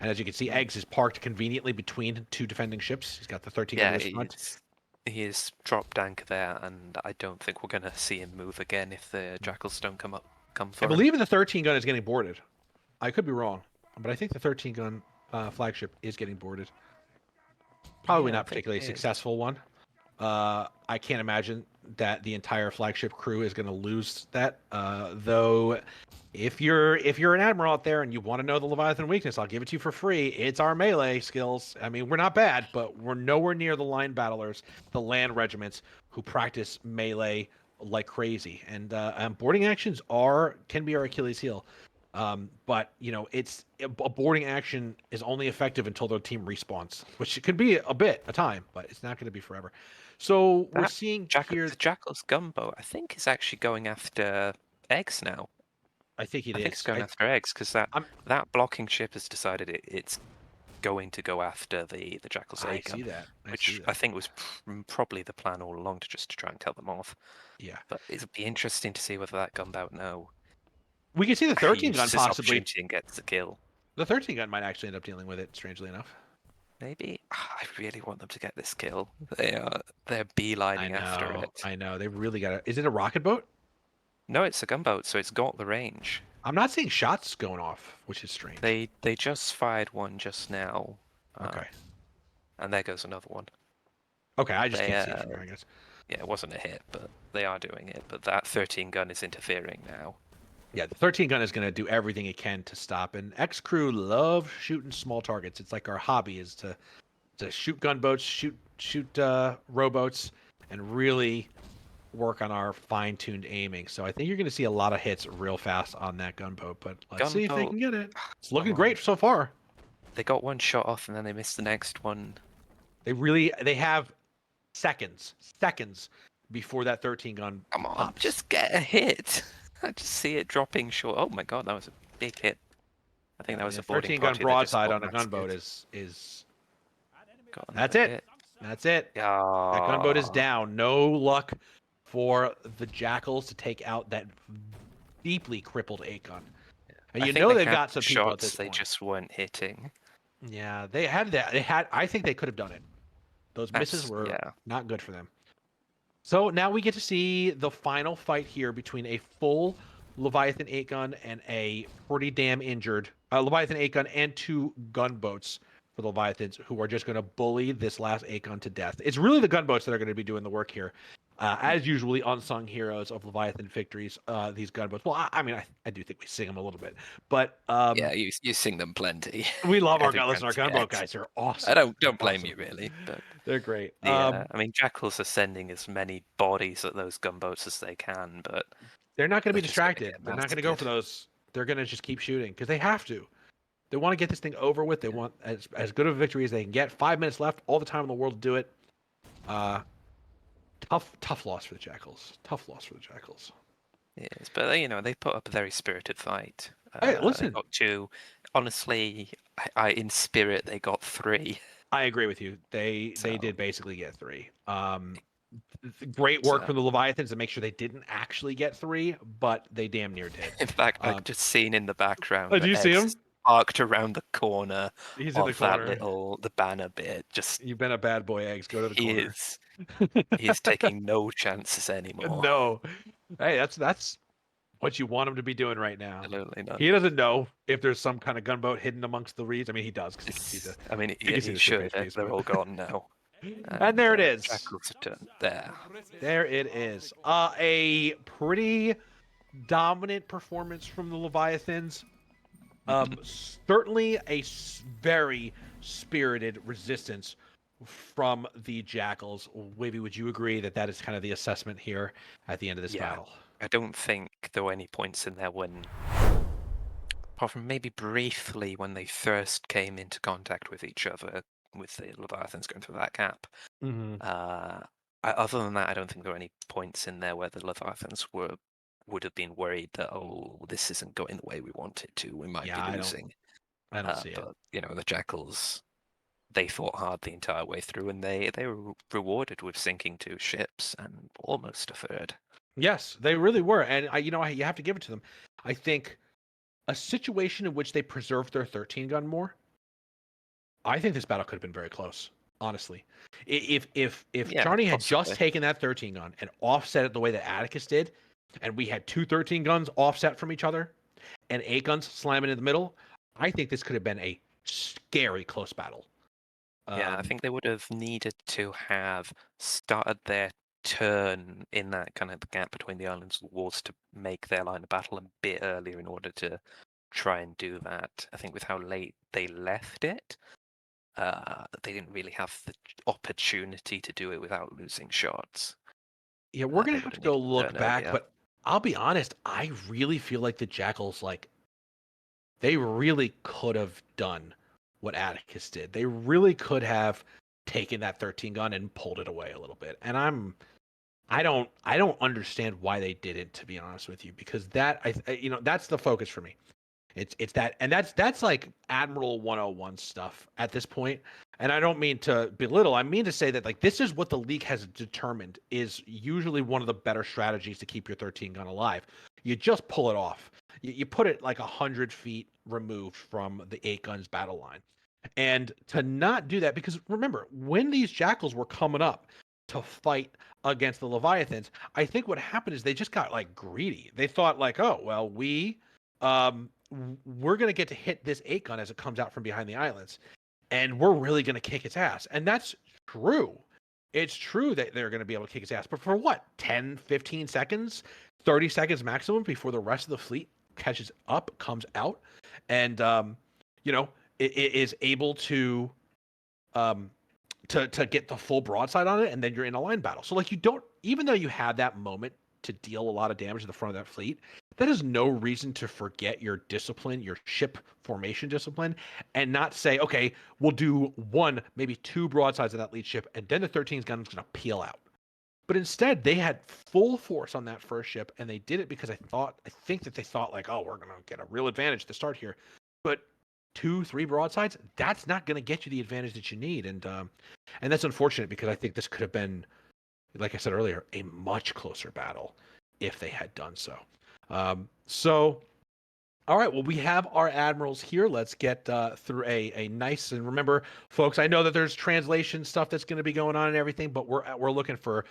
And as you can see, Eggs is parked conveniently between two defending ships. He's got the 13 gun Yeah, in his front. he is dropped anchor there, and I don't think we're going to see him move again if the Jackals don't come for I him. believe the 13 gun is getting boarded. I could be wrong, but I think the 13 gun flagship is getting boarded. Probably Yeah, I not think particularly it is. successful one. I can't imagine that the entire flagship crew is going to lose that. Though, if you're an admiral out there and you want to know the Leviathan weakness, I'll give it to you for free. It's our melee skills. I mean, we're not bad, but we're nowhere near the line battlers, the land regiments who practice melee like crazy. And boarding actions can be our Achilles heel. But you know, a boarding action is only effective until their team respawns, which could be a time, but it's not going to be forever. So we're That seeing here. The Jackal's gunboat, I think, is actually going after eggs now. I think it I think it's is. going after eggs because I'm- that blocking ship has decided it's going to go after the Jackal's I A gun, see that. I which see I that. think was probably the plan all along to try and tell them off. Yeah, But it'll be interesting to see whether that gunboat now we can see the 13 gun uses this possibly. opportunity and gets the kill. The 13 gun might actually end up dealing with it. Strangely enough. Maybe I really want them to get this kill. They're beelining after it. I know. They really got it. Is it a rocket boat? No, it's a gunboat, so it's got the range. I'm not seeing shots going off, which is strange. They just fired one just now. Okay. And there goes another one. Okay, I just They, can't see it from here, I guess. Yeah, it wasn't a hit, but they are doing it. But that 13 gun is interfering now. Yeah, the 13 gun is going to do everything it can to stop. And X crew love shooting small targets. It's like our hobby is to shoot gunboats, shoot rowboats, and really work on our fine-tuned aiming. So I think you're going to see a lot of hits real fast on that gunboat. But let's see if they can get it. It's looking great so far. They got one shot off and then they missed the next one. They have seconds before that 13 gun Come on, pops. just get a hit. I just see it dropping short. Oh my god, that was a big hit. I think that was a boarding 13 gun party that just broadside got on a gunboat massacred. is Got that's another it. hit. That's it. Yeah. That gunboat is down. No luck for the Jackals to take out that deeply crippled Akon. And I you think know they they've had got some people at shots this they point. just weren't hitting. Yeah, they had that. They had. I think they could have done it. Those misses were Yeah. not good for them. So now we get to see the final fight here between a full Leviathan 8 gun and a pretty damn injured Leviathan 8 gun and 2 gunboats for the Leviathans, who are just going to bully this last 8 gun to death. It's really the gunboats that are going to be doing the work here. As usually, unsung heroes of Leviathan victories, these gunboats. Well, I mean, I do think we sing them a little bit, but Yeah, you sing them plenty. we love our Every guns. Listen, our chance you gunboat get. guys are I awesome. don't They're blame awesome. you really, but They're great. I mean, Jackals are sending as many bodies at those gunboats as they can, but They're not going to be they're just going to distracted. get They're not going to go for massacred. those. They're going to just keep shooting because they have to. They want to get this thing over with. They want as good of a victory as they can get. 5 minutes left, all the time in the world to do it. Tough loss for the Jackals. Tough loss for the Jackals. Yes, but they put up a very spirited fight. Hey, They listen, got 2. Honestly, in spirit they got 3. I agree with you. They So did basically get 3. Great work so from the Leviathans to make sure they didn't actually get 3, but they damn near did. in fact, I've just seen in the background Do that you see him? Eggs parked around the corner He's in the of that corner. the banner bit. Just You've been a bad boy, Eggs. Go to the he corner. is taking no chances anymore. No. Hey, that's what you want him to be doing right now. Absolutely not. He doesn't know if there's some kind of gunboat hidden amongst the reeds. I mean, he does because he can see the. I mean, He can see he the should. ship-based piece, They're but- all gone now. And there it is. Jackals are done. There. There it is. A pretty dominant performance from the Leviathans. Certainly a very spirited resistance from the Jackals. Wavy, would you agree that that is kind of the assessment here at the end of this Yeah. battle? I don't think there were any points in there when, apart from maybe briefly when they first came into contact with each other, with the Leviathans going through that gap. Mm-hmm. Other than that, I don't think there were any points in there where the Leviathans would have been worried that, oh, this isn't going the way we want it to. We might Yeah, be losing. I don't see it. But the Jackals, they fought hard the entire way through, and they were rewarded with sinking 2 ships and almost a 3rd. Yes, they really were, and you have to give it to them. I think a situation in which they preserved their 13 gun more. I think this battle could have been very close, honestly. If Yeah, Charney had just possibly. taken that 13 gun and offset it the way that Atticus did, and we had 2 13 guns offset from each other, and 8 guns slamming in the middle, I think this could have been a scary close battle. Yeah, I think they would have needed to have started their turn in that kind of the gap between the islands and the walls to make their line of battle a bit earlier in order to try and do that. I think with how late they left it, they didn't really have the opportunity to do it without losing shots. Yeah, we're They gonna have would to have go needed to look turn back, earlier. but I'll be honest, I really feel like the Jackals, they really could have done what Atticus did. They really could have taken that 13 gun and pulled it away a little bit. And I don't understand why they didn't, to be honest with you, because that's the focus for me. It's that, and that's like Admiral 101 stuff at this point. And I don't mean to belittle. I mean to say that this is what the league has determined is usually one of the better strategies to keep your 13 gun alive. You just pull it off. You put it 100 feet removed from the 8 guns battle line. And to not do that, because remember, when these Jackals were coming up to fight against the Leviathans, I think what happened is they just got greedy. They thought oh, well, we're going to get to hit this 8 gun as it comes out from behind the islands, and we're really going to kick its ass. And that's true. It's true that they're going to be able to kick its ass, but for what, 10, 15 seconds, 30 seconds maximum before the rest of the fleet catches up, comes out, and it is able to get the full broadside on it, and then you're in a line battle. So you don't, even though you have that moment to deal a lot of damage to the front of that fleet, that is no reason to forget your discipline, your ship formation discipline, and not say, okay, we'll do 1, maybe 2 broadsides of that lead ship, and then the 13's gun is going to peel out. But instead, they had full force on that first ship, and they did it because I think that they thought oh, we're going to get a real advantage to start here. But 2, 3 broadsides, that's not going to get you the advantage that you need, and that's unfortunate because I think this could have been like I said earlier, a much closer battle if they had done so. So, all right, well, we have our admirals here. Let's get through a nice, and remember, folks, I know that there's translation stuff that's going to be going on and everything, but we're looking for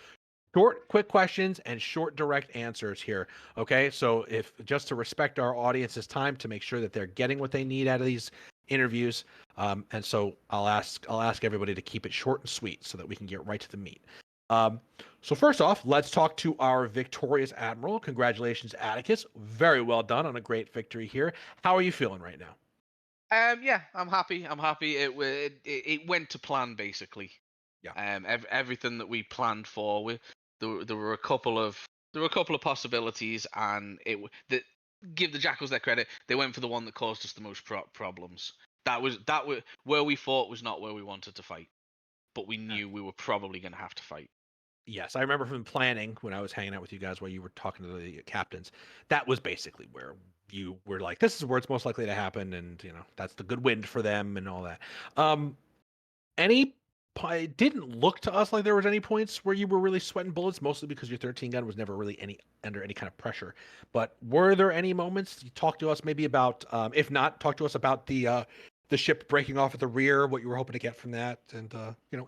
short, quick questions and short, direct answers here. Okay, so if just to respect our audience's time to make sure that they're getting what they need out of these interviews, and so I'll ask everybody to keep it short and sweet so that we can get right to the meat. Um, so first off, let's talk to our victorious admiral. Congratulations, Atticus. Very well done on a great victory here. How are you feeling right now? Yeah, I'm happy. I'm happy. It went to plan basically. Yeah. Everything that we planned for. There were a couple of possibilities, and give the Jackals their credit. They went for the one that caused us the most problems. That was where we fought was not where we wanted to fight, but we knew we were probably going to have to fight. Yes, I remember from planning when I was hanging out with you guys while you were talking to the captains. That was basically where you were like, "This is where it's most likely to happen," and that's the good wind for them and all that. Um, it didn't look to us like there was any points where you were really sweating bullets, mostly because your 13 gun was never really under any kind of pressure. But were there any moments? You talk to us maybe about, if not, talk to us about the ship breaking off at the rear, what you were hoping to get from that, and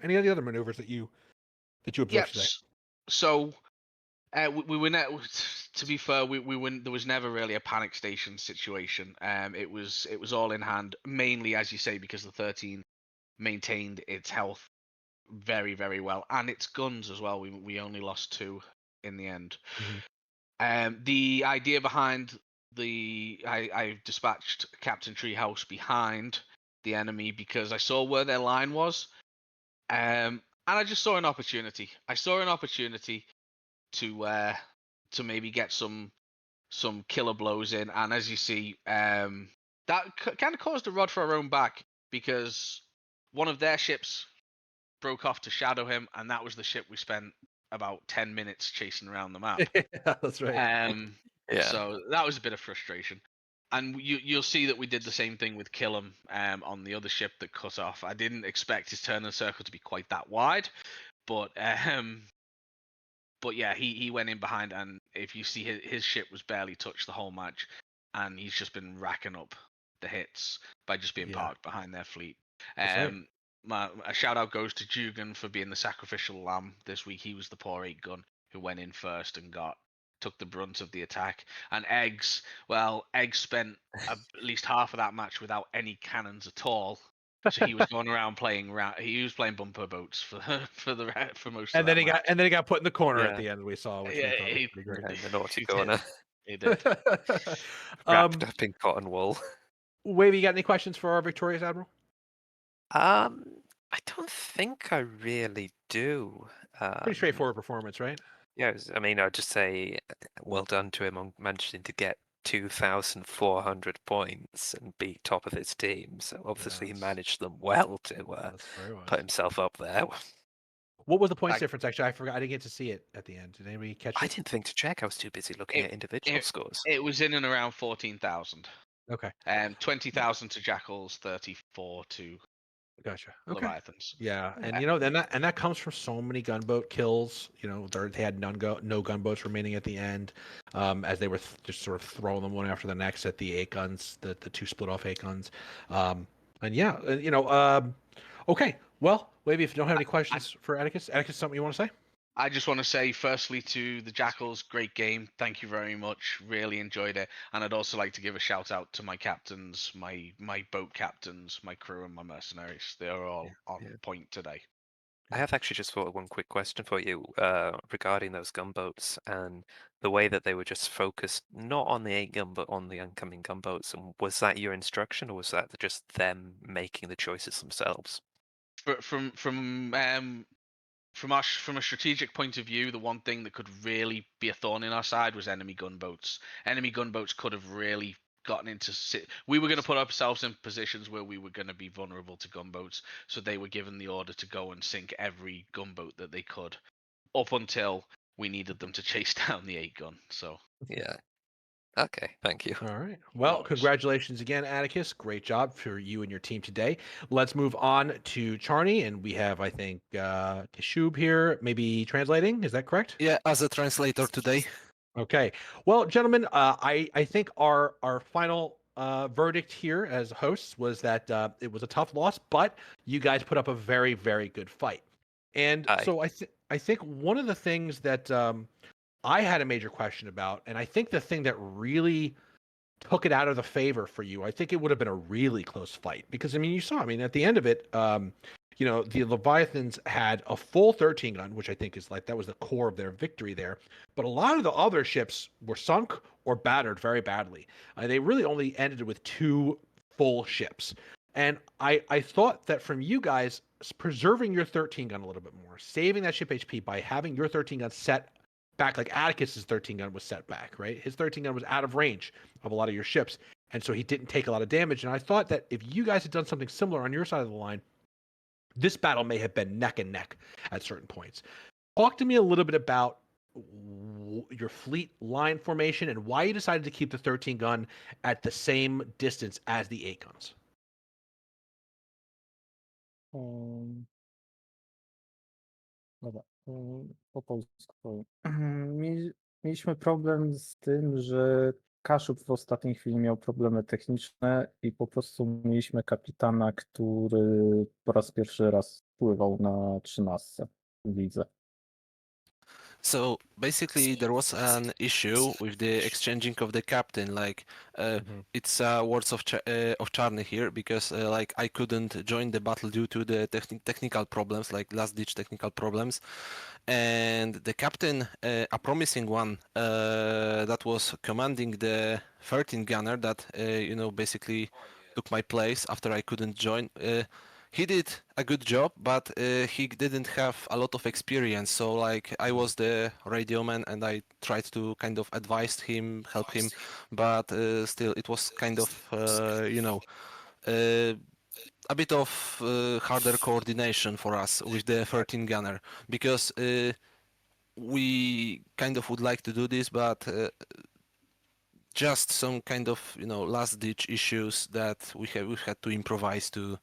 any of the other maneuvers that you observed Yep. today. So we were to be fair, we were, there was never really a panic station situation. It was all in hand, mainly as you say, because the 13 maintained its health very, very well, and its guns as well. We only lost 2 in the end. The idea behind I dispatched Captain Treehouse behind the enemy because I saw where their line was, and I just saw an opportunity. I saw an opportunity to maybe get some killer blows in, and as you see, that kind of caused a rod for our own back because one of their ships broke off to shadow him, and that was the ship we spent about 10 minutes chasing around the map. Yeah, that's right. Yeah. So that was a bit of frustration. And you'll see that we did the same thing with Killam on the other ship that cut off. I didn't expect his turn and circle to be quite that wide, but yeah, he went in behind, and if you see his ship was barely touched the whole match, and he's just been racking up the hits by just being Yeah. parked behind their fleet. That's right. A shout out goes to Jugan for being the sacrificial lamb this week. He was the poor 8 gun who went in first and took the brunt of the attack. And Eggs spent at least half of that match without any cannons at all. So he was going around playing he was playing bumper boats for most of And then that match. he got put in the corner at Yeah. the end. We saw, which Yeah, we thought was pretty great. Yeah, in the naughty he corner, did. wrapped up in cotton wool. Wavy, you got any questions for our victorious admiral? I don't think I really do. Pretty straightforward performance, right? Yeah, I mean, I'd just say well done to him on managing to get 2,400 points and be top of his team. So obviously he Yes. managed them well to That's very wise. put himself up there. What was the points Like, difference? Actually, I forgot. I didn't get to see it at the end. Did anybody catch I it? didn't think to check. I was too busy looking at individual scores. it was in and around 14,000. Okay, 20,000 to Jackals, 34 to gotcha. Okay. Leviathans. Yeah, and that comes from so many gunboat kills. They had no gunboats remaining at the end, as they were just sort of throwing them one after the next at the 8 guns, the 2 split off 8 guns, and yeah, okay. Well, maybe if you don't have any questions for Atticus, something you want to say? I just want to say, firstly, to the Jackals, great game. Thank you very much. Really enjoyed it. And I'd also like to give a shout out to my captains, my boat captains, my crew, and my mercenaries. They are all on Yeah. point today. I have actually just thought of one quick question for you regarding those gunboats and the way that they were just focused not on the 8 gun but on the oncoming gunboats. And was that your instruction, or was that just them making the choices themselves? From a strategic point of view, the one thing that could really be a thorn in our side was enemy gunboats. Enemy gunboats could have really gotten into we were going to put ourselves in positions where we were going to be vulnerable to gunboats, so they were given the order to go and sink every gunboat that they could, up until we needed them to chase down the 8 gun. So Yeah. Okay, thank you. All right. Well, worries. congratulations again, Atticus. Great job for you and your team today. Let's move on to Charney, and we have, I think, Kishub here, maybe translating. Is that correct? Yeah, as a translator today. Okay. Well, gentlemen, I think our final verdict here as hosts was that it was a tough loss, but you guys put up a very, very good fight. And Aye. so I think one of the things that I had a major question about, and I think the thing that really took it out of the favor for you, I think it would have been a really close fight because I mean, you saw, I mean, at the end of it, you know, the Leviathans had a full 13 gun, which I think is like that was the core of their victory there. But a lot of the other ships were sunk or battered very badly. They really only ended with 2 full ships. And I thought that from you guys preserving your 13 gun a little bit more, saving that ship HP by having your 13 gun set back like Atticus's 13 gun was set back, right? His 13 gun was out of range of a lot of your ships, and so he didn't take a lot of damage. And I thought that if you guys had done something similar on your side of the line, this battle may have been neck and neck at certain points. Talk to me a little bit about your fleet line formation and why you decided to keep the 13 gun at the same distance as the 8 guns. Dobra, po polsku. Mieliśmy problem z tym, że Kaszub w ostatniej chwili miał problemy techniczne i po prostu mieliśmy kapitana, który po raz pierwszy raz pływał na 13 w lidze. So basically, there was an issue with the exchanging of the captain. Like, it's words of Charney here because like I couldn't join the battle due to the technical problems, like last-ditch technical problems, and the captain, a promising one, that was commanding the 13 gunner that you know basically took my place after I couldn't join. He did a good job, but he didn't have a lot of experience. So like I was the radio man and I tried to kind of advise him, help him, but still it was kind of you know a bit of harder coordination for us with the 13 gunner because we kind of would like to do this, but just some kind of you know last ditch issues that we've had to improvise to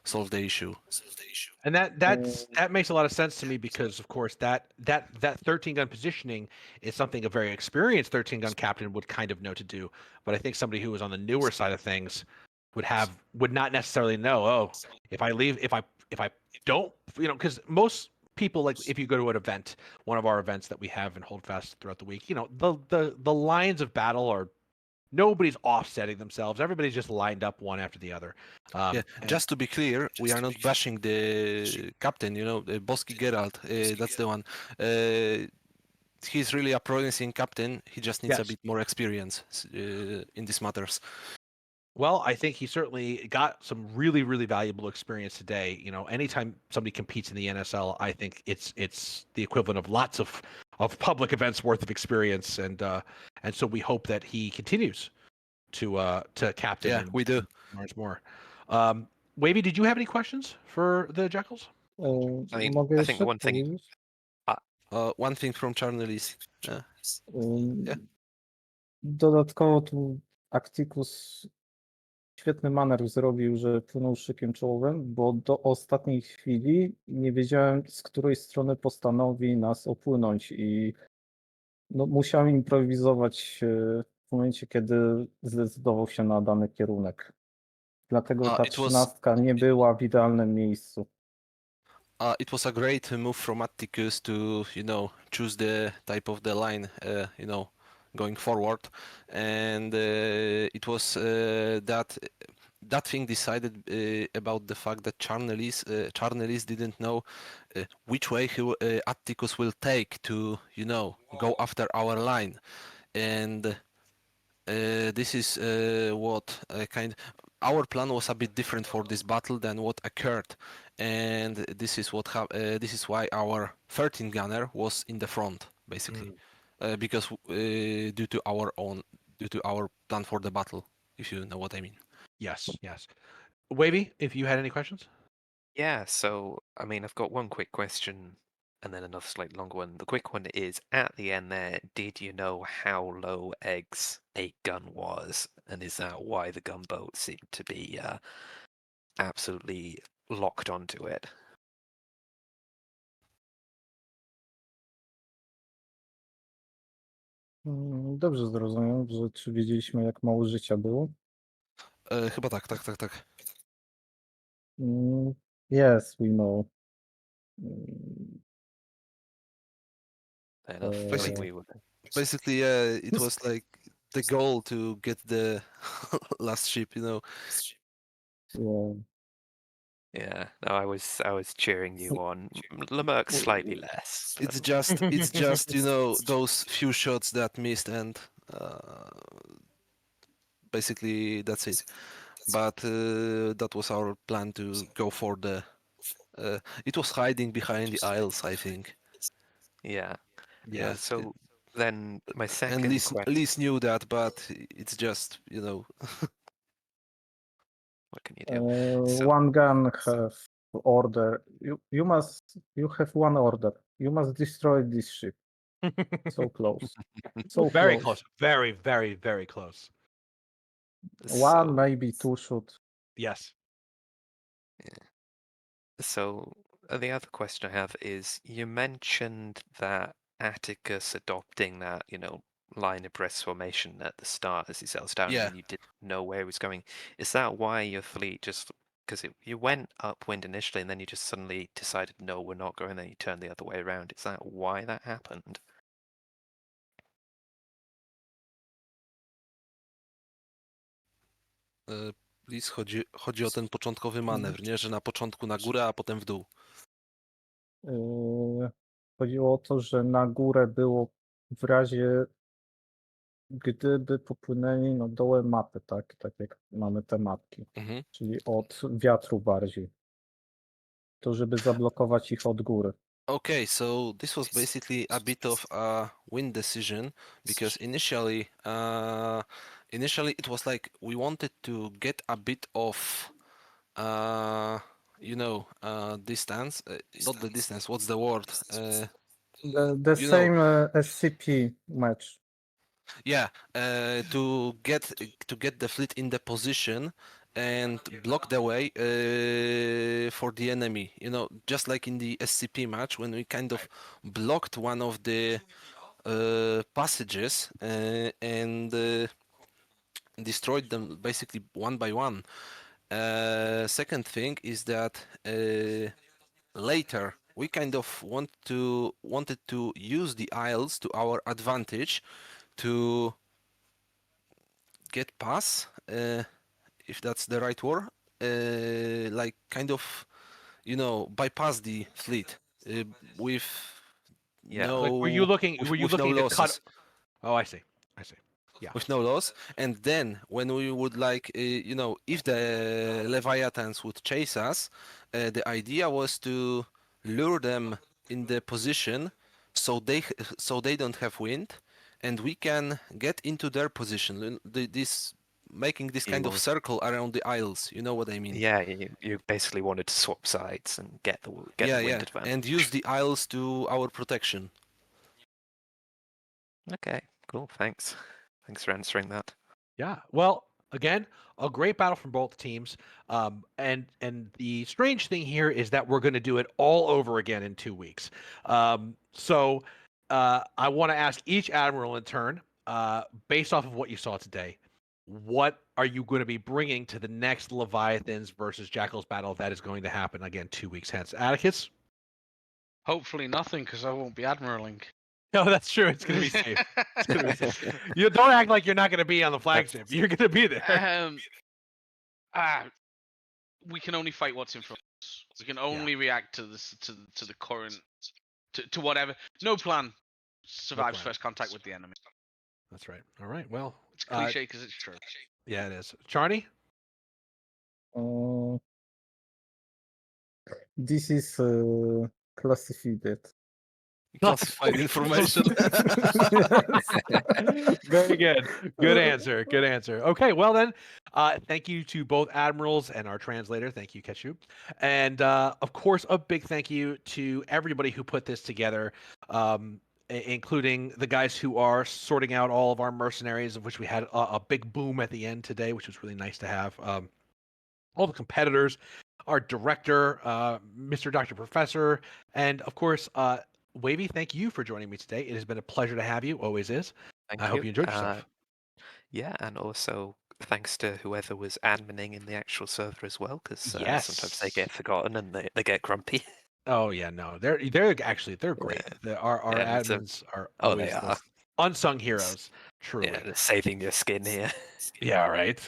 solve the issue. And that makes a lot of sense to me because of course that 13 gun positioning is something a very experienced 13 gun captain would kind of know to do. But I think somebody who was on the newer side of things would not necessarily know, oh, if I leave if I don't, you know, because most people, like if you go to an event, one of our events that we have in Holdfast throughout the week, you know, the lines of battle are nobody's offsetting themselves. Everybody's just lined up one after the other. Yeah, And- just to be clear, we are not bashing the captain, you know, Boski Geralt, that's the one. He's really a promising captain, he just needs a Yes. bit more experience in these matters. Well, I think he certainly got some really, really valuable experience today. You know, anytime somebody competes in the NSL, I think it's the equivalent of lots of public events worth of experience, and so we hope that he continues to captain. Yeah, and we do. learns more. Wavy, did you have any questions for the Jackals? I mean, Mogę I think the jeszcze one thing powiedzieć? One thing from Charnel is, Yeah. Dodatkowo tu Acticus świetny manewr zrobił, że płynął szykiem czołowym, bo do ostatniej chwili nie wiedziałem, z której strony postanowi nas opłynąć i no, musiałem improwizować w momencie, kiedy zdecydował się na dany kierunek. Dlatego ta It was- 13 nie była w idealnym miejscu. it was a great move from Atticus to, you know, choose the type of the line, you know, going forward, and it was that thing decided about the fact that Charnelis didn't know which way Atticus will take to, you know, go after our line, and this is what our plan was a bit different for this battle than what occurred, and this is this is why our 13 gunner was in the front basically, because due to our plan for the battle, if you know what I mean. Yes, yes. Wavy, if you had any questions. Yeah, so I mean, I've got one quick question and then another slightly longer one. The quick one is, at the end there, did you know how low Egg's 8 gun was? And is that why the gunboat seemed to be absolutely locked onto it? Dobrze zrozumiem, że czy wiedzieliśmy, jak mało życia było? Chyba tak. Yes, we know. Mm, Enough. I think we were. Basically, yeah, it was like the goal to get the last ship, you know. yeah. Yeah, no, I was cheering you on. Lemerck slightly less. It's but- just you know those few shots that missed, and basically that's it. But that was our plan to go for the. It was hiding behind the aisles, I think. Yeah. Yeah. So then my And second question. Liz knew that, but it's just you know. What can you do? So One gun have order. You have one order. You must destroy this ship. So close. So Very close. close. Very, very, very close. One, maybe two shoot. Yes. So the other question I have is, you mentioned that Atticus adopting that, line abreast formation at the start as he settles down, Yeah. and you didn't know where he was going. Is that why your fleet just, because you went upwind initially and then you just suddenly decided, no, we're not going, then you turned the other way around? Is that why that happened? Liz, chodzi o ten początkowy manewr, nie? Że na początku na górę, a potem w dół. Chodziło o to, że na górę było w razie, gdyby popłynęli dołem mapy, tak jak mamy te mapki, Mhm. czyli od wiatru bardziej. To żeby zablokować ich od góry. Okay, so this was basically a bit of a win decision because initially it was like we wanted to get a bit of distance, not the distance, what's the word? The You know, same SCP match. Yeah, to get the fleet in the position and block the way for the enemy. You know, just like in the SCP match when we kind of blocked one of the passages and destroyed them basically one by one. Second thing is that later we kind of wanted to use the isles to our advantage to get pass, if that's the right word, like kind of, bypass the fleet with Yeah. no Like, were you looking with no to cut? losses. Oh, I see. Yeah. With no loss, and then when we would like, if the Leviathans would chase us, the idea was to lure them in the position so they don't have wind, and we can get into their position. This making this kind of You- circle around the isles. You know what I mean? Yeah, you basically wanted to swap sides and get the wind advantage. and use the isles to our protection. Okay, cool. Thanks. Thanks for answering that. Yeah. Well, again, a great battle from both teams. And the strange thing here is that we're going to do it all over again in 2 weeks. So I want to ask each admiral in turn, based off of what you saw today, what are you going to be bringing to the next Leviathans versus Jackals battle that is going to happen again 2 weeks hence? Atticus? Hopefully nothing, because I won't be admiraling. No, that's true. It's going to be safe. It's going to be safe. You don't act like you're not going to be on the flagship. You're going to be there. We can only fight what's in front of us. We can only react to this to the current to whatever. No plan survives plan. first contact with the enemy. That's right. All right. Well, It's cliche because it's true. yeah, it is. Charney? This is classified. Classified information. Very good. Good answer. Good answer. Okay, well then, thank you to both admirals and our translator. Thank you, Keshu. And of course, a big thank you to everybody who put this together, including the guys who are sorting out all of our mercenaries, of which we had a big boom at the end today, which was really nice to have. All the competitors, our director, Mr. Dr. Professor, and of course, Wavy, thank you for joining me today. It has been a pleasure to have you. Always is. Thank I hope you enjoyed yourself. Yeah, and also thanks to whoever was adminning in the actual server as well, because sometimes they Yes. get forgotten and they get grumpy. Oh yeah, no, they're actually they're great. Our Yeah, it's admins are oh, they always are. the unsung S- heroes. Truly. Yeah, they're saving your skin here. Yeah, right.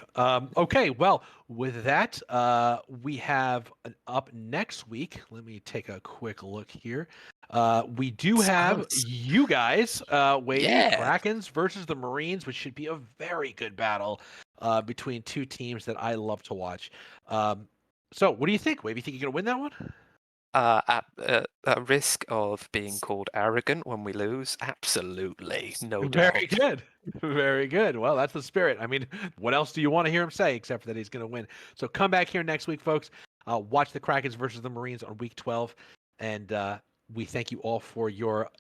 Okay, well, with that, we have up next week. Let me take a quick look here. We do have Sounds- you guys, Wavy, Yeah. Krakens versus the Marines, which should be a very good battle between two teams that I love to watch. So, what do you think, Wavy? Think you're gonna win that one? At risk of being called arrogant when we lose, absolutely, no Very doubt. good. Very good. Well, that's the spirit. I mean, what else do you want to hear him say except for that he's going to win? So come back here next week, folks. Watch the Krakens versus the Marines on week 12. And we thank you all for your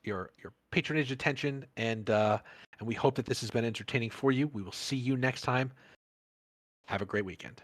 patronage, attention, and we hope that this has been entertaining for you. We will see you next time. Have a great weekend.